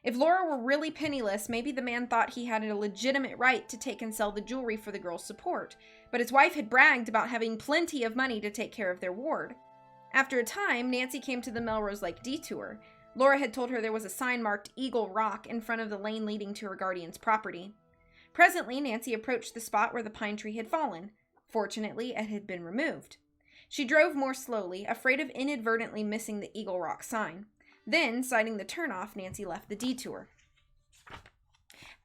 A: If Laura were really penniless, maybe the man thought he had a legitimate right to take and sell the jewelry for the girl's support, but his wife had bragged about having plenty of money to take care of their ward. After a time, Nancy came to the Melrose Lake detour. Laura had told her there was a sign marked Eagle Rock in front of the lane leading to her guardian's property. Presently, Nancy approached the spot where the pine tree had fallen. Fortunately, it had been removed. She drove more slowly, afraid of inadvertently missing the Eagle Rock sign. Then, citing the turnoff, Nancy left the detour.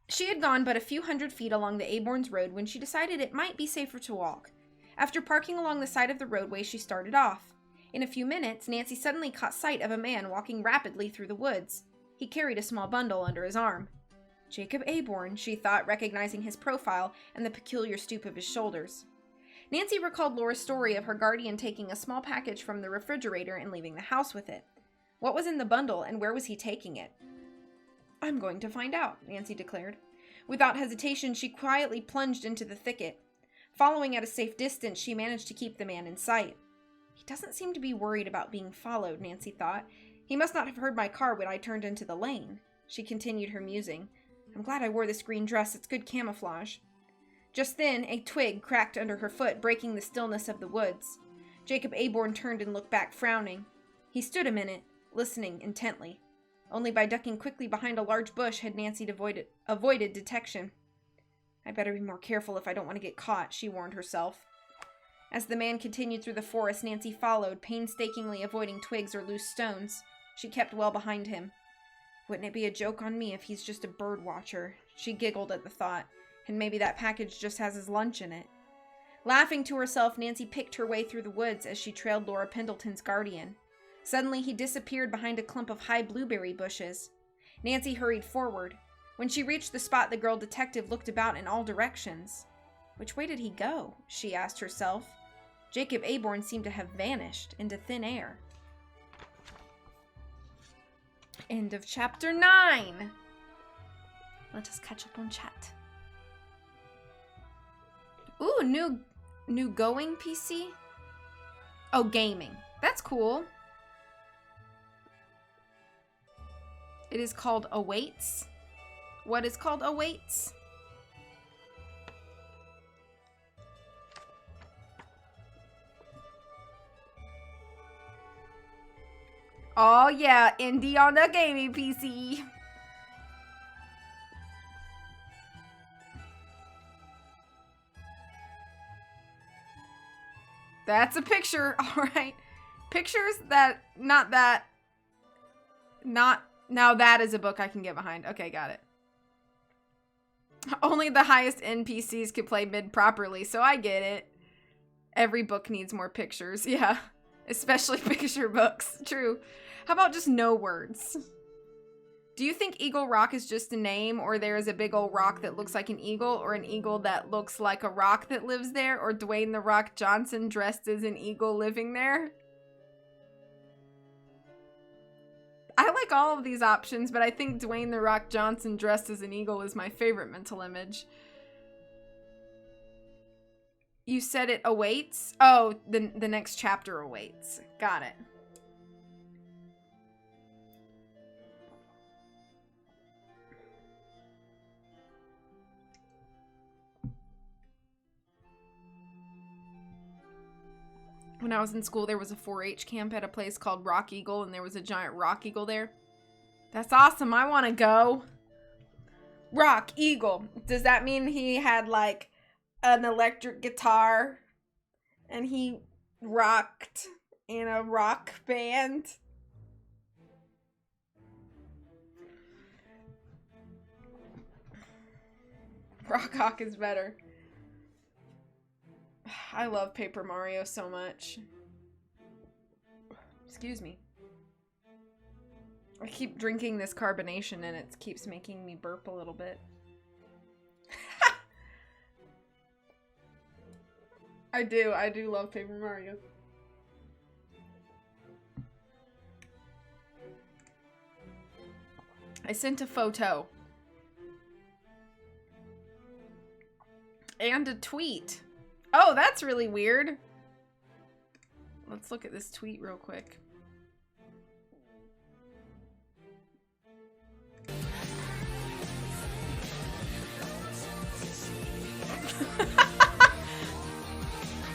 A: She had gone but a few hundred feet along the Aborns Road when she decided it might be safer to walk. After parking along the side of the roadway, she started off. In a few minutes, Nancy suddenly caught sight of a man walking rapidly through the woods. He carried a small bundle under his arm. Jacob Aborn, she thought, recognizing his profile and the peculiar stoop of his shoulders. Nancy recalled Laura's story of her guardian taking a small package from the refrigerator and leaving the house with it. What was in the bundle, and where was he taking it? I'm going to find out, Nancy declared. Without hesitation, she quietly plunged into the thicket. Following at a safe distance, she managed to keep the man in sight. He doesn't seem to be worried about being followed, Nancy thought. He must not have heard my car when I turned into the lane. She continued her musing. I'm glad I wore this green dress. It's good camouflage. Just then, a twig cracked under her foot, breaking the stillness of the woods. Jacob Aborn turned and looked back, frowning. He stood a minute, listening intently. Only by ducking quickly behind a large bush had Nancy avoided detection. I'd better be more careful if I don't want to get caught, she warned herself. As the man continued through the forest, Nancy followed, painstakingly avoiding twigs or loose stones. She kept well behind him. Wouldn't it be a joke on me if he's just a bird watcher? She giggled at the thought, and maybe that package just has his lunch in it. Laughing to herself, Nancy picked her way through the woods as she trailed Laura Pendleton's guardian. Suddenly, he disappeared behind a clump of high blueberry bushes. Nancy hurried forward. When she reached the spot, the girl detective looked about in all directions. Which way did he go? She asked herself. Jacob Aborn seemed to have vanished into thin air. End of chapter 9. Let us catch up on chat. Ooh, new going PC? Oh, gaming. That's cool. It is called Awaits. What is called Awaits? Oh yeah, indie on the gaming PC. That's a picture, all right. Pictures that, not that, not, now that is a book I can get behind. Okay, got it. Only the highest NPCs could play mid properly, so I get it. Every book needs more pictures, yeah. Especially picture books, true. How about just no words? Do you think Eagle Rock is just a name, or there is a big old rock that looks like an eagle, or an eagle that looks like a rock that lives there, or Dwayne The Rock Johnson dressed as an eagle living there? I like all of these options, but I think Dwayne The Rock Johnson dressed as an eagle is my favorite mental image. You said it awaits? Oh, the next chapter awaits. Got it. When I was in school, there was a 4-H camp at a place called Rock Eagle, and there was a giant rock eagle there. That's awesome. I want to go. Rock Eagle. Does that mean he had, like, an electric guitar and he rocked in a rock band? Rock Hawk is better. I love Paper Mario so much. Excuse me. I keep drinking this carbonation and it keeps making me burp a little bit. I do love Paper Mario. I sent a photo. And a tweet. Oh, that's really weird. Let's look at this tweet real quick.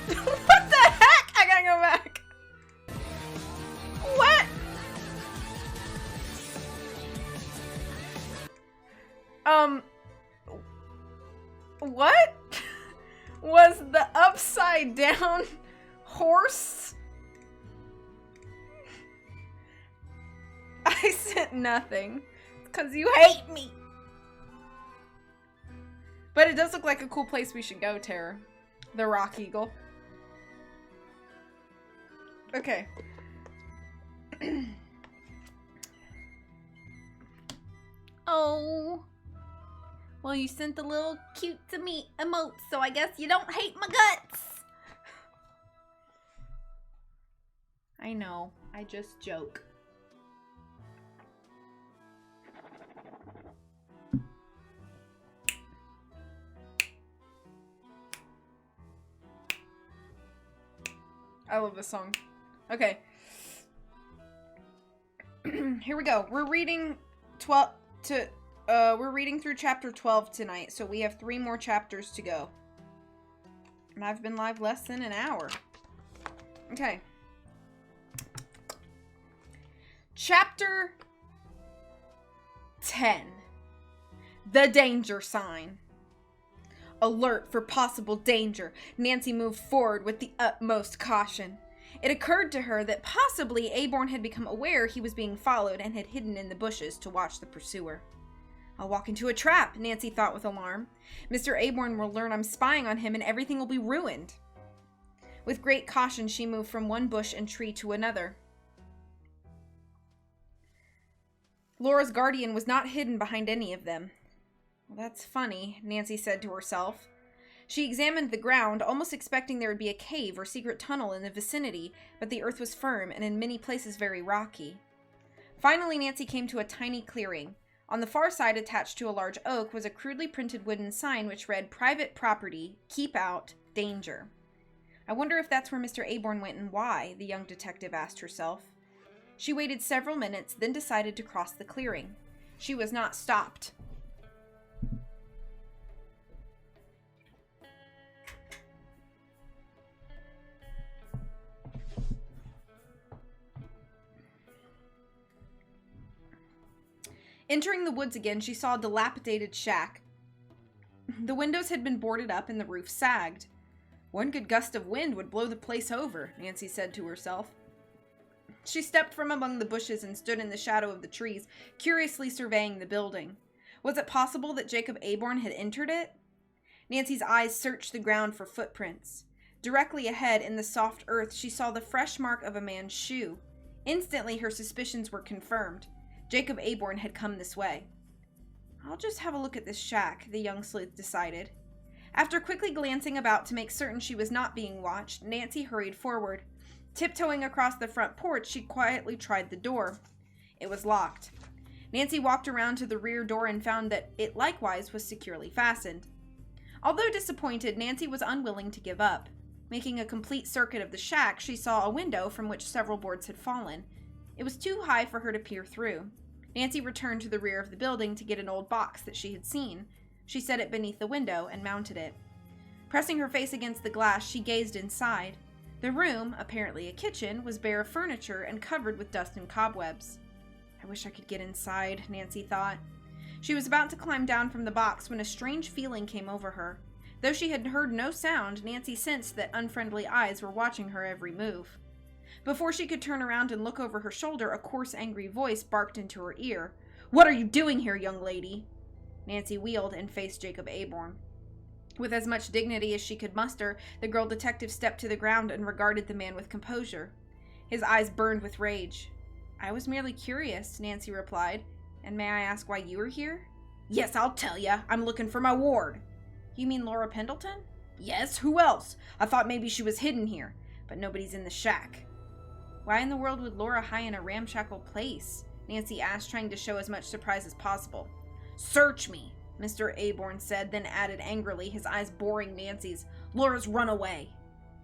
A: What the heck? I gotta go back. What? What? Was the upside down horse? I sent nothing. It's 'cause you hate me. But it does look like a cool place we should go, Tara. The Rock Eagle. Okay. Oh. Well, you sent the little cute to me emote, so I guess you don't hate my guts. I know. I just joke. I love this song. Okay. Here we go. We're reading we're reading through chapter 12 tonight, so we have 3 more chapters to go. And I've been live less than an hour. Okay. Chapter 10. The Danger Sign. Alert for possible danger, Nancy moved forward with the utmost caution. It occurred to her that possibly Aborn had become aware he was being followed and had hidden in the bushes to watch the pursuer. I'll walk into a trap, Nancy thought with alarm. Mr. Aborn will learn I'm spying on him and everything will be ruined. With great caution, she moved from one bush and tree to another. Laura's guardian was not hidden behind any of them. Well, that's funny, Nancy said to herself. She examined the ground, almost expecting there would be a cave or secret tunnel in the vicinity, but the earth was firm and in many places very rocky. Finally, Nancy came to a tiny clearing. On the far side, attached to a large oak, was a crudely printed wooden sign which read, "Private property, keep out, danger." I wonder if that's where Mr. Aborn went and why, the young detective asked herself. She waited several minutes, then decided to cross the clearing. She was not stopped. Entering the woods again, she saw a dilapidated shack. The windows had been boarded up and the roof sagged. One good gust of wind would blow the place over, Nancy said to herself. She stepped from among the bushes and stood in the shadow of the trees, curiously surveying the building. Was it possible that Jacob Aborn had entered it? Nancy's eyes searched the ground for footprints. Directly ahead in the soft earth, she saw the fresh mark of a man's shoe. Instantly, her suspicions were confirmed. Jacob Aborn had come this way. I'll just have a look at this shack, the young sleuth decided. After quickly glancing about to make certain she was not being watched, Nancy hurried forward. Tiptoeing across the front porch, she quietly tried the door. It was locked. Nancy walked around to the rear door and found that it likewise was securely fastened. Although disappointed, Nancy was unwilling to give up. Making a complete circuit of the shack, she saw a window from which several boards had fallen. It was too high for her to peer through. Nancy returned to the rear of the building to get an old box that she had seen. She set it beneath the window and mounted it. Pressing her face against the glass, she gazed inside. The room, apparently a kitchen, was bare of furniture and covered with dust and cobwebs. I wish I could get inside, Nancy thought. She was about to climb down from the box when a strange feeling came over her. Though she had heard no sound, Nancy sensed that unfriendly eyes were watching her every move. Before she could turn around and look over her shoulder, a coarse, angry voice barked into her ear. "What are you doing here, young lady?" Nancy wheeled and faced Jacob Aborn. With as much dignity as she could muster, the girl detective stepped to the ground and regarded the man with composure. His eyes burned with rage. "I was merely curious," Nancy replied. "And may I ask why you are here?" "Yes, I'll tell ya. I'm looking for my ward." "You mean Laura Pendleton?" "Yes, who else? I thought maybe she was hidden here, but nobody's in the shack." "Why in the world would Laura hide in a ramshackle place?" Nancy asked, trying to show as much surprise as possible. "Search me," Mr. Aborn said, then added angrily, his eyes boring Nancy's. "Laura's run away."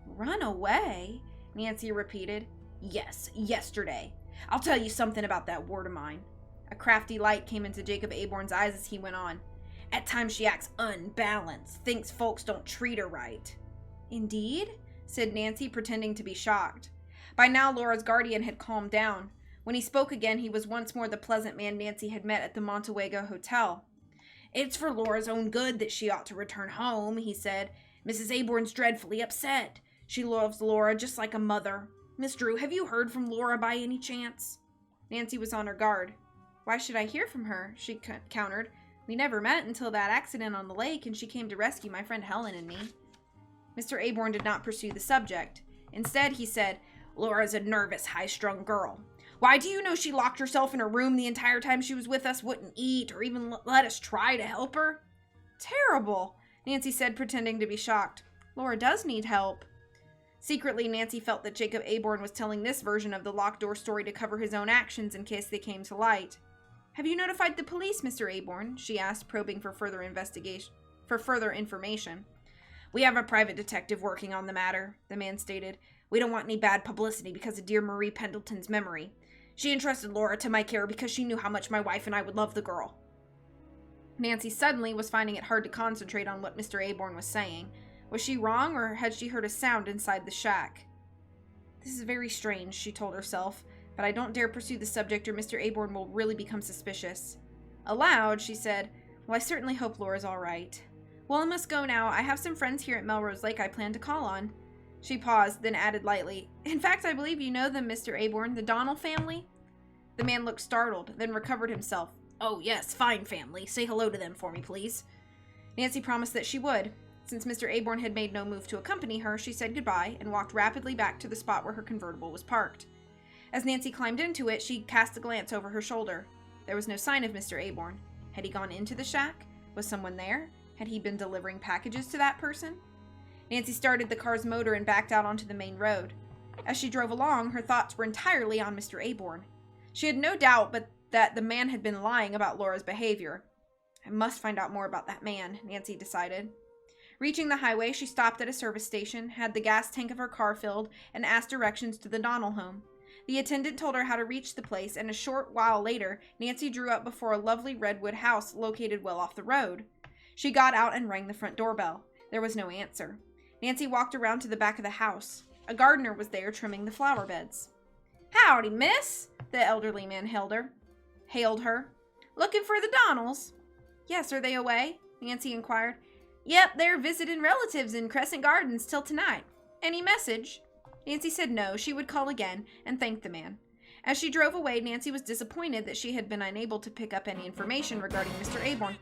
A: "Run away?" Nancy repeated. "Yes, yesterday. I'll tell you something about that ward of mine." A crafty light came into Jacob Aborn's eyes as he went on. "At times she acts unbalanced, thinks folks don't treat her right." "Indeed?" said Nancy, pretending to be shocked. By now, Laura's guardian had calmed down. When he spoke again, he was once more the pleasant man Nancy had met at the Montewego Hotel. "It's for Laura's own good that she ought to return home," he said. "Mrs. Aborn's dreadfully upset. She loves Laura just like a mother. Miss Drew, have you heard from Laura by any chance?" Nancy was on her guard. "Why should I hear from her?" she countered. "We never met until that accident on the lake, and she came to rescue my friend Helen and me." Mr. Aborn did not pursue the subject. Instead, he said, "Laura's a nervous, high-strung girl. Why, do you know she locked herself in her room the entire time she was with us, wouldn't eat, or even let us try to help her?" "Terrible," Nancy said, pretending to be shocked. "Laura does need help." Secretly, Nancy felt that Jacob Aborn was telling this version of the locked door story to cover his own actions in case they came to light. "Have you notified the police, Mr. Aborn?" she asked, probing for further information. "We have a private detective working on the matter," the man stated. "We don't want any bad publicity because of dear Marie Pendleton's memory. She entrusted Laura to my care because she knew how much my wife and I would love the girl." Nancy suddenly was finding it hard to concentrate on what Mr. Aborn was saying. Was she wrong, or had she heard a sound inside the shack? "This is very strange," she told herself, "but I don't dare pursue the subject or Mr. Aborn will really become suspicious." Aloud, she said, "Well, I certainly hope Laura's all right. Well, I must go now. I have some friends here at Melrose Lake I plan to call on." She paused, then added lightly, "In fact, I believe you know them, Mr. Aborn, the Donnell family?" The man looked startled, then recovered himself. "Oh, yes, fine family. Say hello to them for me, please." Nancy promised that she would. Since Mr. Aborn had made no move to accompany her, she said goodbye and walked rapidly back to the spot where her convertible was parked. As Nancy climbed into it, she cast a glance over her shoulder. There was no sign of Mr. Aborn. Had he gone into the shack? Was someone there? Had he been delivering packages to that person? Nancy started the car's motor and backed out onto the main road. As she drove along, her thoughts were entirely on Mr. Aborn. She had no doubt but that the man had been lying about Laura's behavior. I must find out more about that man, Nancy decided. Reaching the highway, she stopped at a service station, had the gas tank of her car filled, and asked directions to the Donnell home. The attendant told her how to reach the place, and a short while later, Nancy drew up before a lovely redwood house located well off the road. She got out and rang the front doorbell. There was no answer. Nancy walked around to the back of the house. A gardener was there trimming the flower beds. "Howdy, miss," the elderly man hailed her. "Looking for the Donnells?" "Yes, are they away?" Nancy inquired. "Yep, they're visiting relatives in Crescent Gardens till tonight. Any message?" Nancy said no, she would call again, and thanked the man. As she drove away, Nancy was disappointed that she had been unable to pick up any information regarding Mr. Aborn.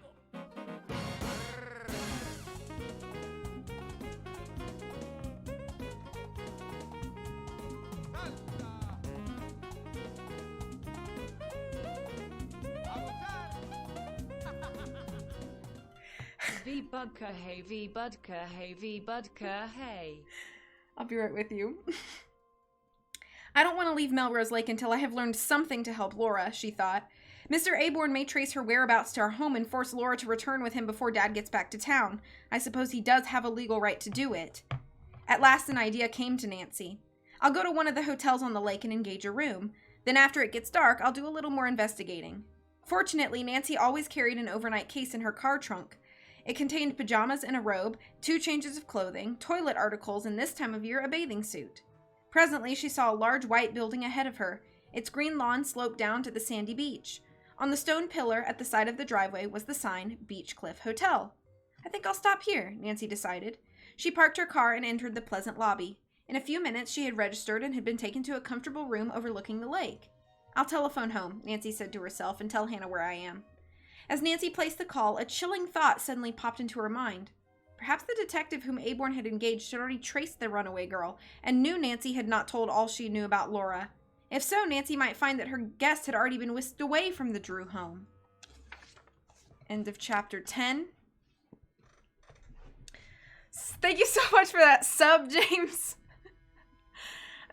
C: V Budka hey, V Budka hey, V Budka hey.
A: I'll be right with you. I don't want to leave Melrose Lake until I have learned something to help Laura, she thought. Mr. Aborn may trace her whereabouts to our home and force Laura to return with him before Dad gets back to town. I suppose he does have a legal right to do it. At last an idea came to Nancy. I'll go to one of the hotels on the lake and engage a room. Then after it gets dark, I'll do a little more investigating. Fortunately, Nancy always carried an overnight case in her car trunk. It contained pajamas and a robe, 2 changes of clothing, toilet articles, and this time of year, a bathing suit. Presently, she saw a large white building ahead of her. Its green lawn sloped down to the sandy beach. On the stone pillar at the side of the driveway was the sign, Beach Cliff Hotel. I think I'll stop here, Nancy decided. She parked her car and entered the pleasant lobby. In a few minutes, she had registered and had been taken to a comfortable room overlooking the lake. I'll telephone home, Nancy said to herself, and tell Hannah where I am. As Nancy placed the call, a chilling thought suddenly popped into her mind. Perhaps the detective whom Aborn had engaged had already traced the runaway girl, and knew Nancy had not told all she knew about Laura. If so, Nancy might find that her guest had already been whisked away from the Drew home. End of chapter 10. Thank you so much for that sub, James.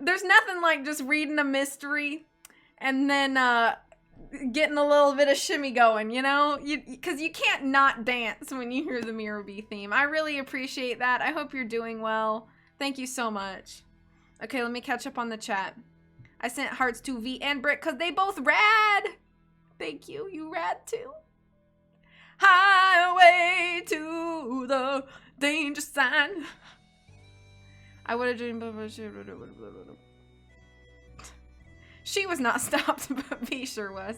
A: There's nothing like just reading a mystery and then getting a little bit of shimmy going, you know? Because you can't not dance when you hear the Mirror-B theme. I really appreciate that. I hope you're doing well. Thank you so much. Okay, let me catch up on the chat. I sent hearts to V and Britt because they both rad. Thank you. You rad too. Highway to the danger sign. I would have dreamed of a shit. She was not stopped, but V sure was.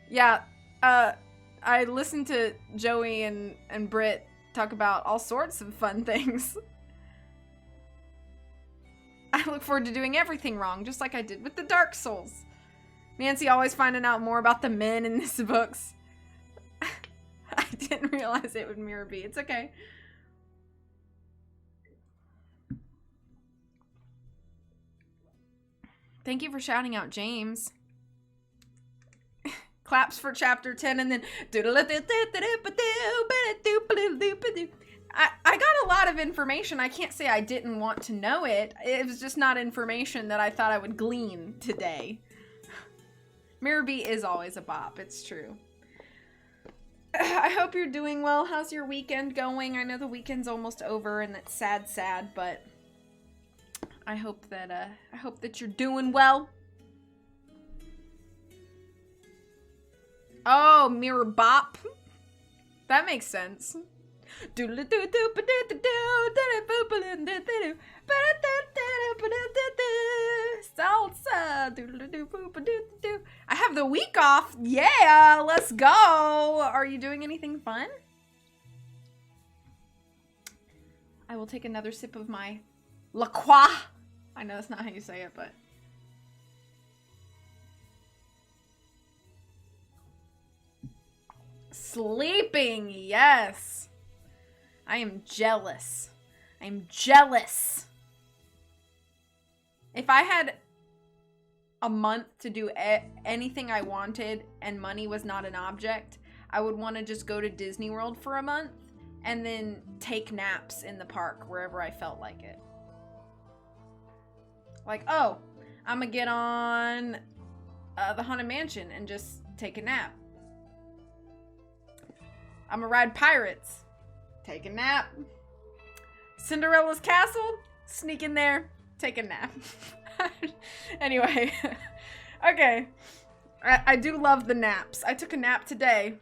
A: Yeah, I listened to Joey and Britt talk about all sorts of fun things. I look forward to doing everything wrong, just like I did with the Dark Souls. Nancy always finding out more about the men in these books. I didn't realize it would Mirror-B. It's okay. Thank you for shouting out James. Claps for chapter 10 and then I got a lot of information. I can't say I didn't want to know it. It was just not information that I thought I would glean today. Mirror-B is always a bop. It's true. I hope you're doing well. How's your weekend going? I know the weekend's almost over and that's sad, but I hope that you're doing well. Oh, mirror bop. That makes sense. Salsa. I have the week off. Yeah, let's go. Are you doing anything fun? I will take another sip of my La Croix. I know that's not how you say it, but sleeping, yes. I am jealous. I'm jealous. If I had a month to do anything I wanted and money was not an object, I would want to just go to Disney World for a month and then take naps in the park wherever I felt like it. Like, oh, I'm gonna get on the Haunted Mansion and just take a nap. I'm gonna ride Pirates. Take a nap. Cinderella's Castle. Sneak in there. Take a nap. Anyway. Okay. I do love the naps. I took a nap today.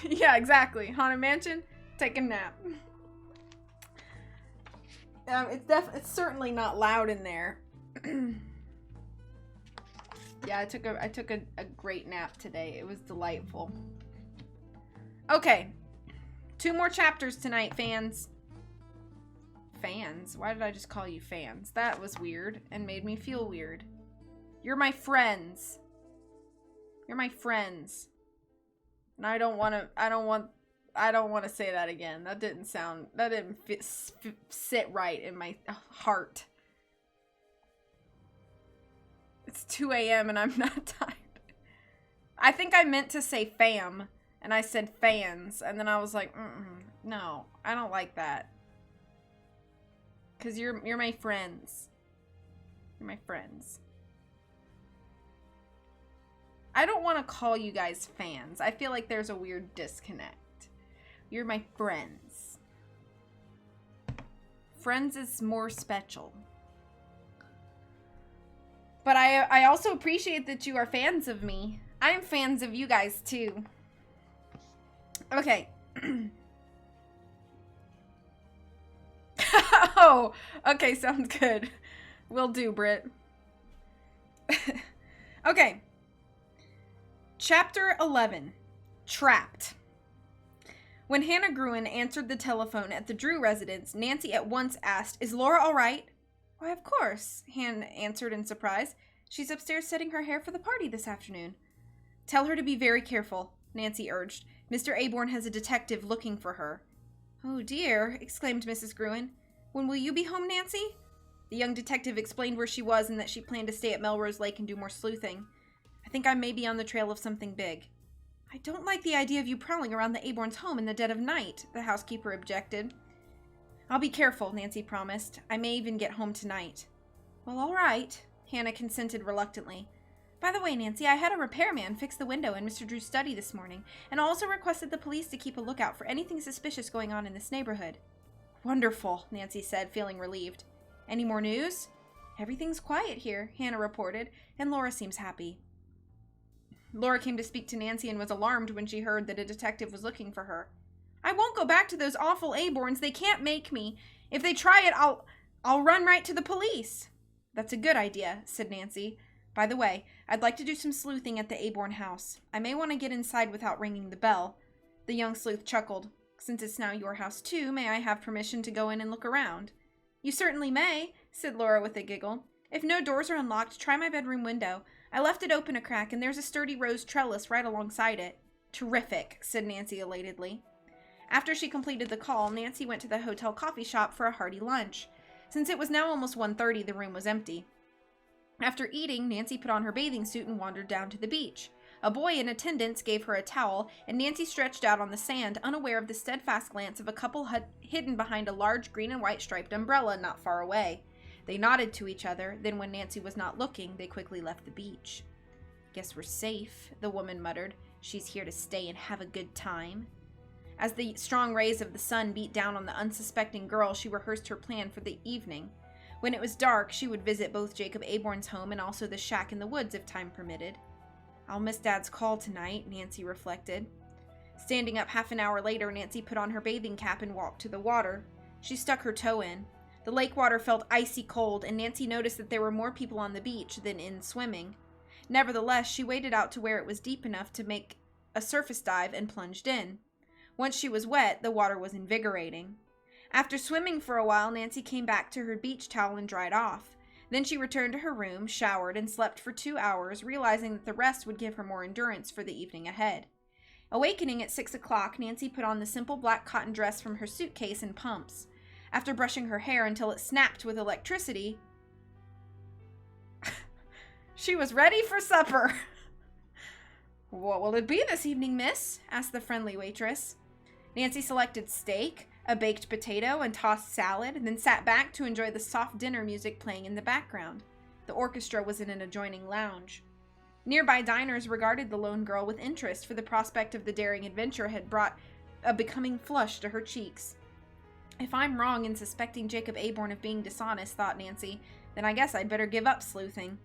A: Yeah, exactly. Haunted Mansion. Take a nap. It's certainly not loud in there. Yeah, I took a great nap today. It was delightful. Okay. 2 more chapters tonight, fans. Fans? Why did I just call you fans? That was weird and made me feel weird. You're my friends. You're my friends. And I don't want to say that again. That didn't sit right in my heart. It's 2 a.m. and I'm not tired. I think I meant to say fam, and I said fans, and then I was like, no, I don't like that. 'Cause you're my friends. You're my friends. I don't want to call you guys fans. I feel like there's a weird disconnect. You're my friends. Friends is more special. But I also appreciate that you are fans of me. I'm fans of you guys too. Okay. Oh, okay, sounds good. Will do, Britt. Okay. Chapter 11. Trapped. When Hannah Gruen answered the telephone at the Drew residence, Nancy at once asked, "Is Laura all right?" "Why, of course," Hannah answered in surprise. "She's upstairs setting her hair for the party this afternoon." "Tell her to be very careful," Nancy urged. "Mr. Aborn has a detective looking for her." "Oh, dear," exclaimed Mrs. Gruen. "When will you be home, Nancy?" The young detective explained where she was and that she planned to stay at Melrose Lake and do more sleuthing. "I think I may be on the trail of something big." "I don't like the idea of you prowling around the Aborns' home in the dead of night," the housekeeper objected. "I'll be careful," Nancy promised. "I may even get home tonight." "Well, all right," Hannah consented reluctantly. "By the way, Nancy, I had a repairman fix the window in Mr. Drew's study this morning, and also requested the police to keep a lookout for anything suspicious going on in this neighborhood." "Wonderful," Nancy said, feeling relieved. "Any more news?" "Everything's quiet here," Hannah reported, "and Laura seems happy." Laura came to speak to Nancy and was alarmed when she heard that a detective was looking for her. "I won't go back to those awful Aborns. They can't make me. If they try it, I'll run right to the police." "That's a good idea," said Nancy. "By the way, I'd like to do some sleuthing at the Aborn house. I may want to get inside without ringing the bell." The young sleuth chuckled. "Since it's now your house too, may I have permission to go in and look around?" "You certainly may," said Laura with a giggle. "If no doors are unlocked, try my bedroom window. I left it open a crack, and there's a sturdy rose trellis right alongside it." "Terrific," said Nancy elatedly. After she completed the call, Nancy went to the hotel coffee shop for a hearty lunch. Since it was now almost 1:30, the room was empty. After eating, Nancy put on her bathing suit and wandered down to the beach. A boy in attendance gave her a towel, and Nancy stretched out on the sand, unaware of the steadfast glance of a couple hidden behind a large green and white striped umbrella not far away. They nodded to each other, then when Nancy was not looking, they quickly left the beach. "Guess we're safe," the woman muttered. "She's here to stay and have a good time." As the strong rays of the sun beat down on the unsuspecting girl, she rehearsed her plan for the evening. When it was dark, she would visit both Jacob Aborn's home and also the shack in the woods if time permitted. "I'll miss Dad's call tonight," Nancy reflected. Standing up half an hour later, Nancy put on her bathing cap and walked to the water. She stuck her toe in. The lake water felt icy cold, and Nancy noticed that there were more people on the beach than in swimming. Nevertheless, she waded out to where it was deep enough to make a surface dive and plunged in. Once she was wet, the water was invigorating. After swimming for a while, Nancy came back to her beach towel and dried off. Then she returned to her room, showered, and slept for 2 hours, realizing that the rest would give her more endurance for the evening ahead. Awakening at 6 o'clock, Nancy put on the simple black cotton dress from her suitcase and pumps. After brushing her hair until it snapped with electricity, she was ready for supper. "What will it be this evening, miss?" asked the friendly waitress. Nancy selected steak, a baked potato, and tossed salad, and then sat back to enjoy the soft dinner music playing in the background. The orchestra was in an adjoining lounge. Nearby diners regarded the lone girl with interest, for the prospect of the daring adventure had brought a becoming flush to her cheeks. "If I'm wrong in suspecting Jacob Aborn of being dishonest," thought Nancy, "then I guess I'd better give up sleuthing."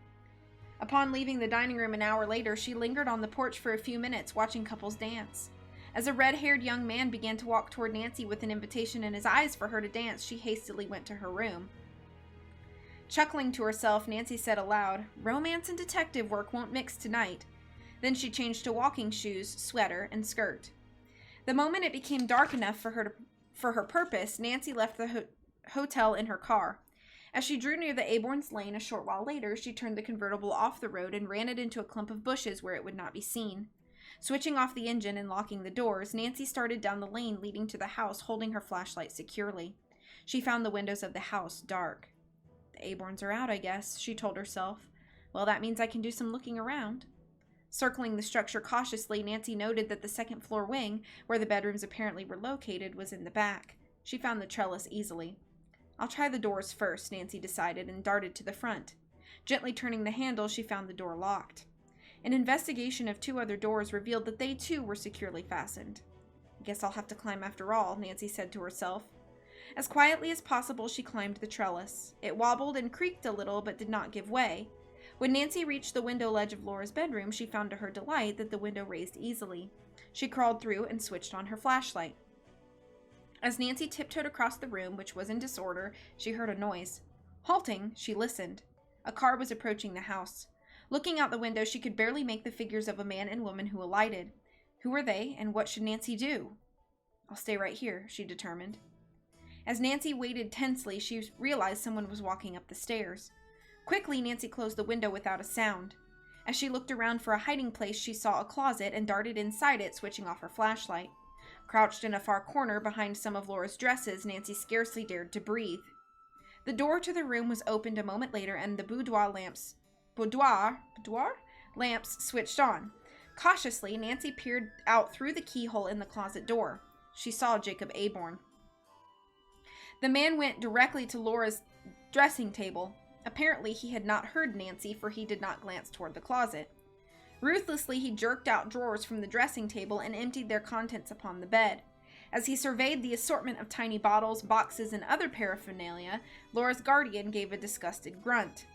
A: Upon leaving the dining room an hour later, she lingered on the porch for a few minutes, watching couples dance. As a red-haired young man began to walk toward Nancy with an invitation in his eyes for her to dance, she hastily went to her room. Chuckling to herself, Nancy said aloud, "Romance and detective work won't mix tonight." Then she changed to walking shoes, sweater, and skirt. The moment it became dark enough for her purpose, Nancy left the hotel in her car. As she drew near the Aborn's lane a short while later, she turned the convertible off the road and ran it into a clump of bushes where it would not be seen. Switching off the engine and locking the doors, Nancy started down the lane leading to the house, holding her flashlight securely. She found the windows of the house dark. The Aborns are out, I guess, she told herself. Well, that means I can do some looking around. Circling the structure cautiously, Nancy noted that the second-floor wing, where the bedrooms apparently were located, was in the back. She found the trellis easily. I'll try the doors first, Nancy decided, and darted to the front. Gently turning the handle, she found the door locked. An investigation of 2 other doors revealed that they too were securely fastened. I guess I'll have to climb after all, Nancy said to herself. As quietly as possible, she climbed the trellis. It wobbled and creaked a little, but did not give way. When Nancy reached the window ledge of Laura's bedroom, she found to her delight that the window raised easily. She crawled through and switched on her flashlight. As Nancy tiptoed across the room, which was in disorder, she heard a noise. Halting, she listened. A car was approaching the house. Looking out the window, she could barely make the figures of a man and woman who alighted. Who were they, and what should Nancy do? I'll stay right here, she determined. As Nancy waited tensely, she realized someone was walking up the stairs. Quickly, Nancy closed the window without a sound. As she looked around for a hiding place, she saw a closet and darted inside it, switching off her flashlight. Crouched in a far corner behind some of Laura's dresses, Nancy scarcely dared to breathe. The door to the room was opened a moment later, and the boudoir lamps switched on. Cautiously, Nancy peered out through the keyhole in the closet door. She saw Jacob Aborn. The man went directly to Laura's dressing table. Apparently, he had not heard Nancy, for he did not glance toward the closet. Ruthlessly, he jerked out drawers from the dressing table and emptied their contents upon the bed. As he surveyed the assortment of tiny bottles, boxes, and other paraphernalia, Laura's guardian gave a disgusted grunt.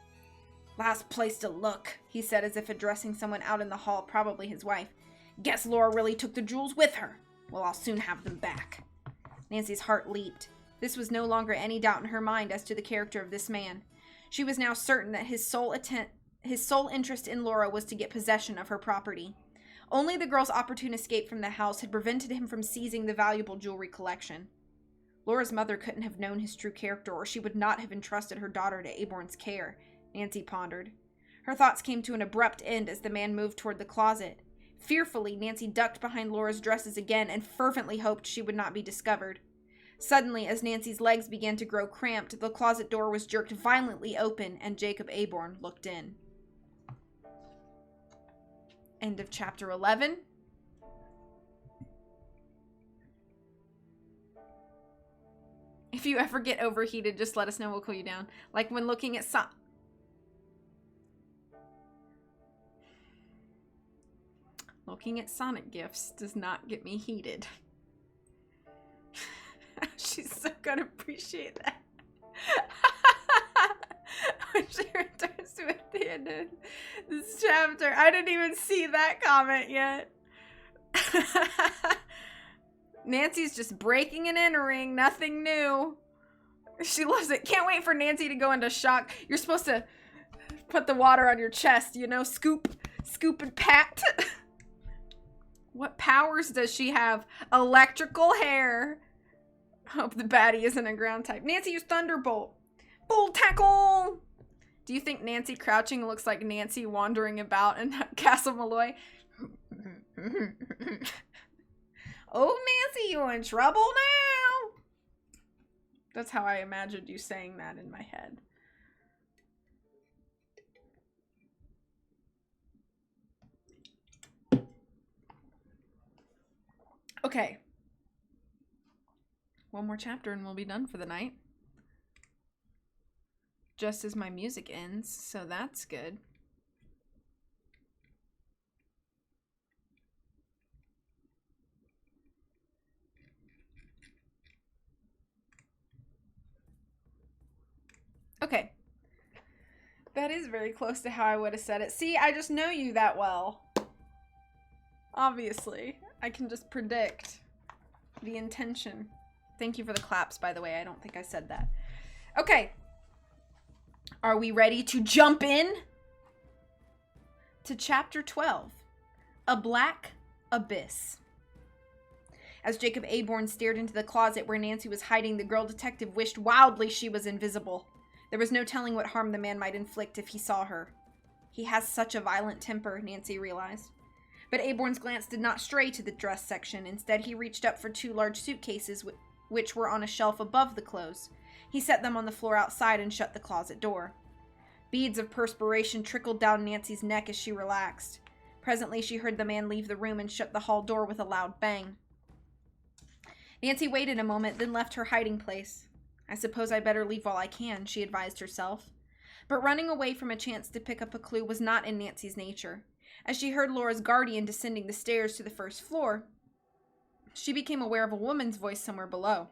A: Last place to look, he said as if addressing someone out in the hall, probably his wife. Guess Laura really took the jewels with her. Well, I'll soon have them back. Nancy's heart leaped. This was no longer any doubt in her mind as to the character of this man. She was now certain that his sole interest in Laura was to get possession of her property. Only the girl's opportune escape from the house had prevented him from seizing the valuable jewelry collection. Laura's mother couldn't have known his true character, or she would not have entrusted her daughter to Aborn's care, Nancy pondered. Her thoughts came to an abrupt end as the man moved toward the closet. Fearfully, Nancy ducked behind Laura's dresses again and fervently hoped she would not be discovered. Suddenly, as Nancy's legs began to grow cramped, the closet door was jerked violently open, and Jacob Aborn looked in. End of chapter 11. If you ever get overheated, just let us know. We'll cool you down. Like when looking at Looking at Sonic gifts does not get me heated. She's so gonna appreciate that. When she returns to it at the end of this chapter. I didn't even see that comment yet. Nancy's just breaking and entering. Nothing new. She loves it. Can't wait for Nancy to go into shock. You're supposed to put the water on your chest, you know? Scoop and pat. What powers does she have? Electrical hair. Hope the baddie isn't a ground type. Nancy, use Thunderbolt. Bold tackle! Do you think Nancy crouching looks like Nancy wandering about in Castle Malloy? Oh, Nancy, you in trouble now? That's how I imagined you saying that in my head. Okay. One more chapter and we'll be done for the night. Just as my music ends, so that's good. Okay. That is very close to how I would have said it. See, I just know you that well. Obviously. I can just predict the intention. Thank you for the claps, by the way. I don't think I said that. Okay. Are we ready to jump in to chapter 12? A Black Abyss. As Jacob Aborn stared into the closet where Nancy was hiding, the girl detective wished wildly she was invisible. There was no telling what harm the man might inflict if he saw her. He has such a violent temper, Nancy realized. But Aborn's glance did not stray to the dress section. Instead, he reached up for 2 large suitcases which were on a shelf above the clothes. He set them on the floor outside and shut the closet door. Beads of perspiration trickled down Nancy's neck as she relaxed. Presently, she heard the man leave the room and shut the hall door with a loud bang. Nancy waited a moment, then left her hiding place. I suppose I better leave while I can, she advised herself. But running away from a chance to pick up a clue was not in Nancy's nature. As she heard Laura's guardian descending the stairs to the first floor, she became aware of a woman's voice somewhere below.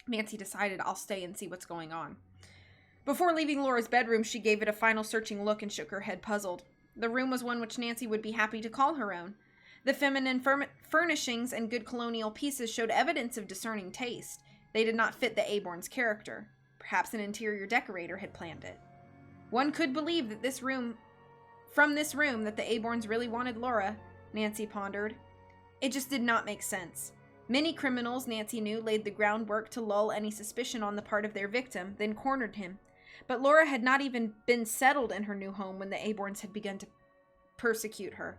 A: Nancy decided, I'll stay and see what's going on. Before leaving Laura's bedroom, she gave it a final searching look and shook her head puzzled. The room was one which Nancy would be happy to call her own. The feminine furnishings and good colonial pieces showed evidence of discerning taste. They did not fit the Aborn's character. Perhaps an interior decorator had planned it. One could believe that from this room that the Aborns really wanted Laura, Nancy pondered. It just did not make sense. Many criminals, Nancy knew, laid the groundwork to lull any suspicion on the part of their victim, then cornered him. But Laura had not even been settled in her new home when the Aborns had begun to persecute her.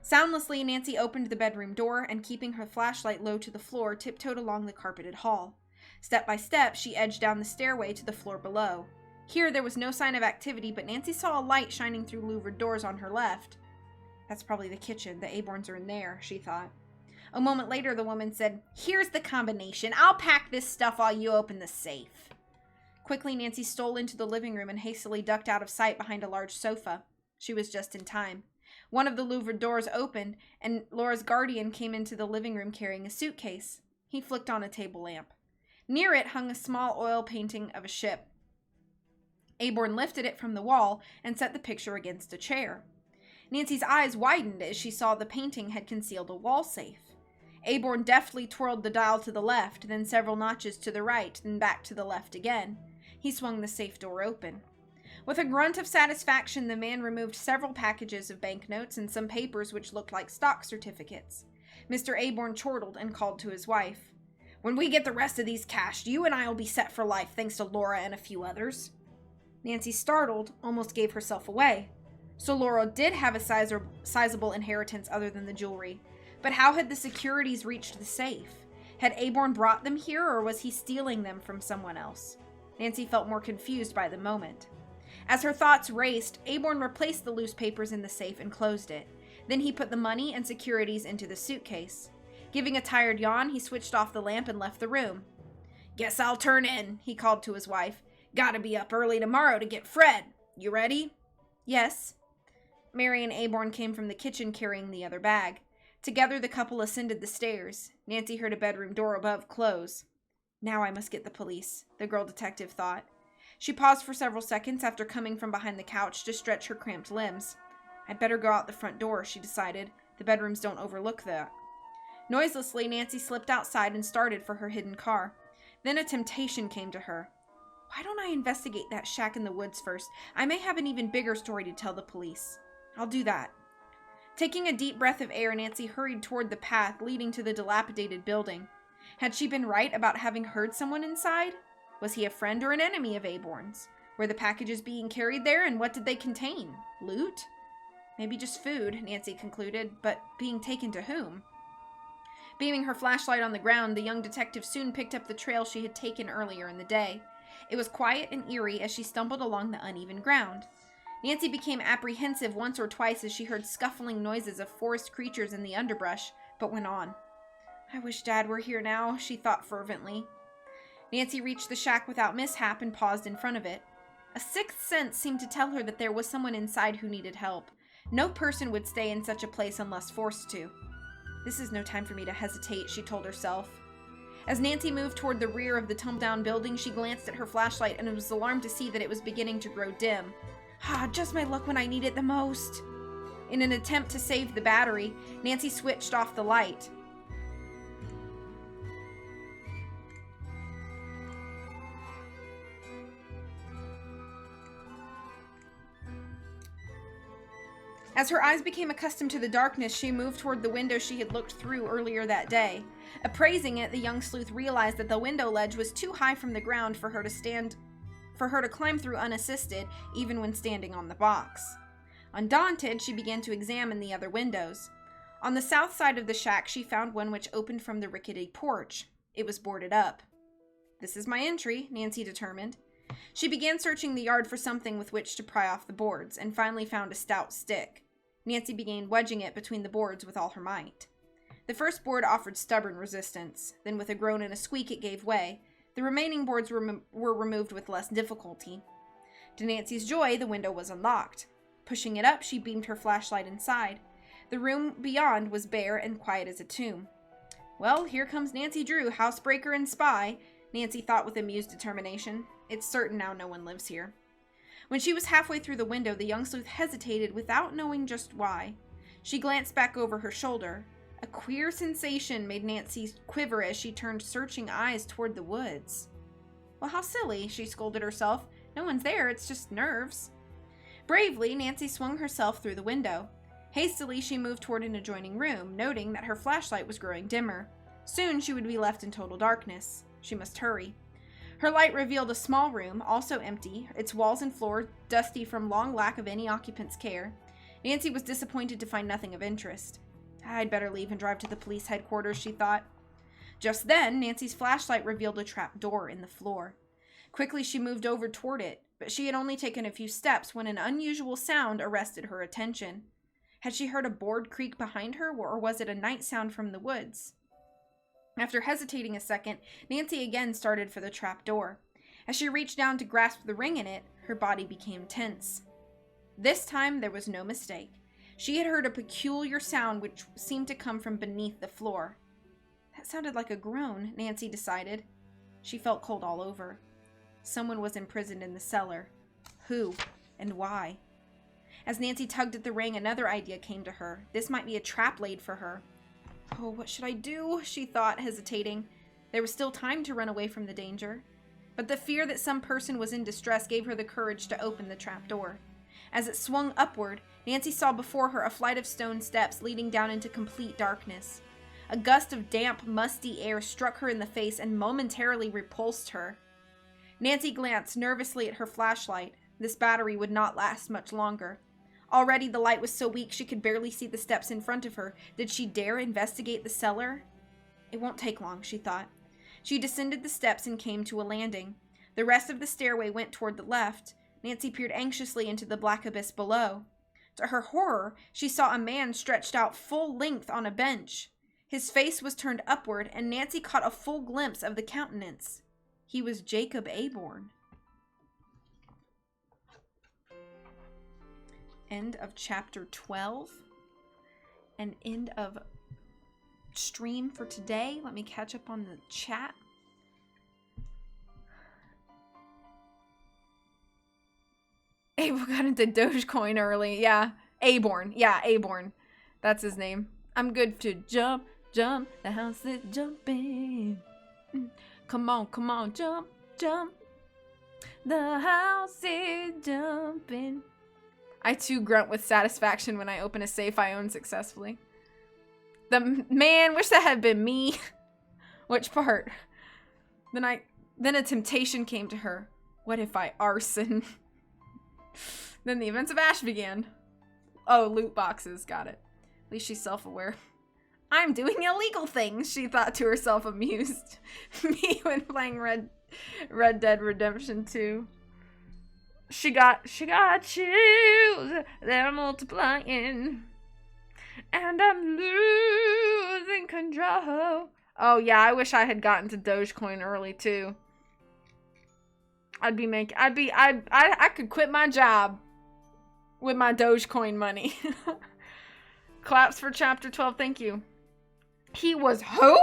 A: Soundlessly, Nancy opened the bedroom door and, keeping her flashlight low to the floor, tiptoed along the carpeted hall. Step by step, she edged down the stairway to the floor below. Here, there was no sign of activity, but Nancy saw a light shining through louvered doors on her left. That's probably the kitchen. The Aborns are in there, she thought. A moment later, the woman said, Here's the combination. I'll pack this stuff while you open the safe. Quickly, Nancy stole into the living room and hastily ducked out of sight behind a large sofa. She was just in time. One of the louvered doors opened, and Laura's guardian came into the living room carrying a suitcase. He flicked on a table lamp. Near it hung a small oil painting of a ship. Aborn lifted it from the wall and set the picture against a chair. Nancy's eyes widened as she saw the painting had concealed a wall safe. Aborn deftly twirled the dial to the left, then several notches to the right, then back to the left again. He swung the safe door open. With a grunt of satisfaction, the man removed several packages of banknotes and some papers which looked like stock certificates. Mr. Aborn chortled and called to his wife. When we get the rest of these cashed, you and I will be set for life, thanks to Laura and a few others. Nancy, startled, almost gave herself away. So Laura did have a sizable inheritance other than the jewelry. But how had the securities reached the safe? Had Aborn brought them here, or was he stealing them from someone else? Nancy felt more confused by the moment. As her thoughts raced, Aborn replaced the loose papers in the safe and closed it. Then he put the money and securities into the suitcase. Giving a tired yawn, he switched off the lamp and left the room. Guess I'll turn in, he called to his wife. Gotta be up early tomorrow to get Fred. You ready? Yes. Mary and Aborn came from the kitchen carrying the other bag. Together, the couple ascended the stairs. Nancy heard a bedroom door above close. Now I must get the police, the girl detective thought. She paused for several seconds after coming from behind the couch to stretch her cramped limbs. I'd better go out the front door, she decided. The bedrooms don't overlook that. Noiselessly, Nancy slipped outside and started for her hidden car. Then a temptation came to her. Why don't I investigate that shack in the woods first? I may have an even bigger story to tell the police. I'll do that. Taking a deep breath of air, Nancy hurried toward the path leading to the dilapidated building. Had she been right about having heard someone inside? Was he a friend or an enemy of Aborn's? Were the packages being carried there, and what did they contain? Loot? Maybe just food, Nancy concluded, but being taken to whom? Beaming her flashlight on the ground, the young detective soon picked up the trail she had taken earlier in the day. It was quiet and eerie as she stumbled along the uneven ground. Nancy became apprehensive once or twice as she heard scuffling noises of forest creatures in the underbrush, but went on. I wish Dad were here now, she thought fervently. Nancy reached the shack without mishap and paused in front of it. A sixth sense seemed to tell her that there was someone inside who needed help. No person would stay in such a place unless forced to. This is no time for me to hesitate, she told herself. As Nancy moved toward the rear of the tumble-down building, she glanced at her flashlight and was alarmed to see that it was beginning to grow dim. Just my luck when I need it the most. In an attempt to save the battery, Nancy switched off the light. As her eyes became accustomed to the darkness, she moved toward the window she had looked through earlier that day. Appraising it, the young sleuth realized that the window ledge was too high from the ground for her to stand for her to climb through unassisted, even when standing on the box. Undaunted, she began to examine the other windows. On the south side of the shack, she found one which opened from the rickety porch. It was boarded up. This is my entry, Nancy determined. She began searching the yard for something with which to pry off the boards, and finally found a stout stick. Nancy began wedging it between the boards with all her might. The first board offered stubborn resistance. Then with a groan and a squeak it gave way. The remaining boards were removed with less difficulty. To Nancy's joy, the window was unlocked. Pushing it up, she beamed her flashlight inside. The room beyond was bare and quiet as a tomb. Well, here comes Nancy Drew, housebreaker and spy, Nancy thought with amused determination. It's certain now no one lives here. When she was halfway through the window, the young sleuth hesitated without knowing just why. She glanced back over her shoulder. A queer sensation made Nancy quiver as she turned searching eyes toward the woods. Well, how silly, she scolded herself. No one's there, it's just nerves. Bravely, Nancy swung herself through the window. Hastily, she moved toward an adjoining room, noting that her flashlight was growing dimmer. Soon she would be left in total darkness. She must hurry. Her light revealed a small room, also empty, its walls and floor dusty from long lack of any occupant's care. Nancy was disappointed to find nothing of interest. I'd better leave and drive to the police headquarters, she thought. Just then, Nancy's flashlight revealed a trap door in the floor. Quickly, she moved over toward it, but she had only taken a few steps when an unusual sound arrested her attention. Had she heard a board creak behind her, or was it a night sound from the woods? After hesitating a second, Nancy again started for the trap door. As she reached down to grasp the ring in it, her body became tense. This time, there was no mistake. She had heard a peculiar sound which seemed to come from beneath the floor. That sounded like a groan, Nancy decided. She felt cold all over. Someone was imprisoned in the cellar. Who and why? As Nancy tugged at the ring, another idea came to her. This might be a trap laid for her. Oh, what should I do? She thought, hesitating. There was still time to run away from the danger. But the fear that some person was in distress gave her the courage to open the trap door. As it swung upward, Nancy saw before her a flight of stone steps leading down into complete darkness. A gust of damp, musty air struck her in the face and momentarily repulsed her. Nancy glanced nervously at her flashlight. This battery would not last much longer. Already the light was so weak she could barely see the steps in front of her. Did she dare investigate the cellar? It won't take long, she thought. She descended the steps and came to a landing. The rest of the stairway went toward the left. Nancy peered anxiously into the black abyss below. To her horror, she saw a man stretched out full length on a bench. His face was turned upward, and Nancy caught a full glimpse of the countenance. He was Jacob Aborn. End of chapter 12. And end of stream for today. Let me catch up on the chat. Abel got into Dogecoin early. Yeah. Aborn. Yeah, Aborn. That's his name. I'm good to jump. The house is jumping. Come on, jump. The house is jumping. I too grunt with satisfaction when I open a safe I own successfully. Wish that had been me. Which part? Then a temptation came to her. What if I arson? Then the events of Ash began. Oh, loot boxes. Got it. At least she's self-aware. I'm doing illegal things, she thought to herself, amused. Me when playing Red Dead Redemption 2. She got chills. They're multiplying. And I'm losing control. Oh yeah, I wish I had gotten to Dogecoin early too. I could quit my job with my Dogecoin money. Claps for chapter 12, thank you. He was who?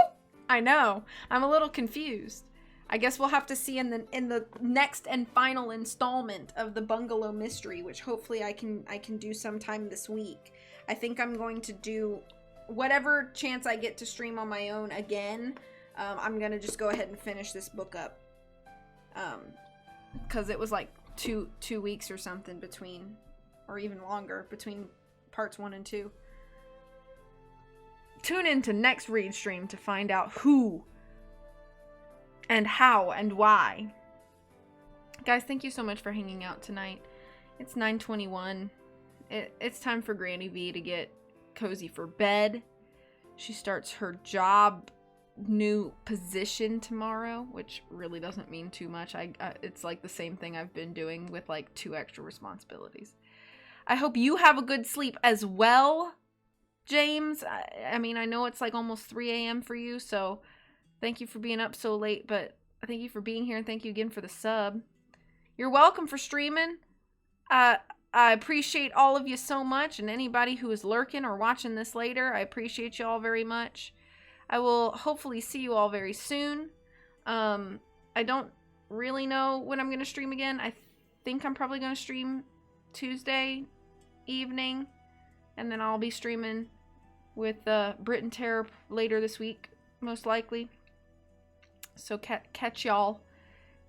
A: I know. I'm a little confused. I guess we'll have to see in the next and final installment of the Bungalow mystery, which hopefully I can do sometime this week. I think I'm going to do whatever chance I get to stream on my own again. I'm gonna just go ahead and finish this book up, because it was like two weeks or something between, or even longer, between parts 1 and 2. Tune in to next read stream to find out who and how and why. Guys, thank you so much for hanging out tonight. It's 9:21. It's time for Granny V to get cozy for bed. She starts her job new position tomorrow, which really doesn't mean too much. It's like the same thing I've been doing with like 2 extra responsibilities. I hope you have a good sleep as well, James. I mean, I know it's like almost 3 a.m. for you, so thank you for being up so late, but thank you for being here, and thank you again for the sub. You're welcome for streaming. I appreciate all of you so much, and anybody who is lurking or watching this later, I appreciate you all very much. I will hopefully see you all very soon. I don't really know when I'm going to stream again. I think I'm probably going to stream Tuesday evening, and then I'll be streaming with Brit and Tara later this week, most likely. So catch y'all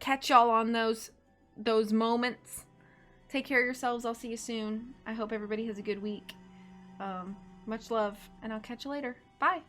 A: on those moments. Take care of yourselves. I'll see you soon. I hope everybody has a good week. Much love, and I'll catch you later. Bye.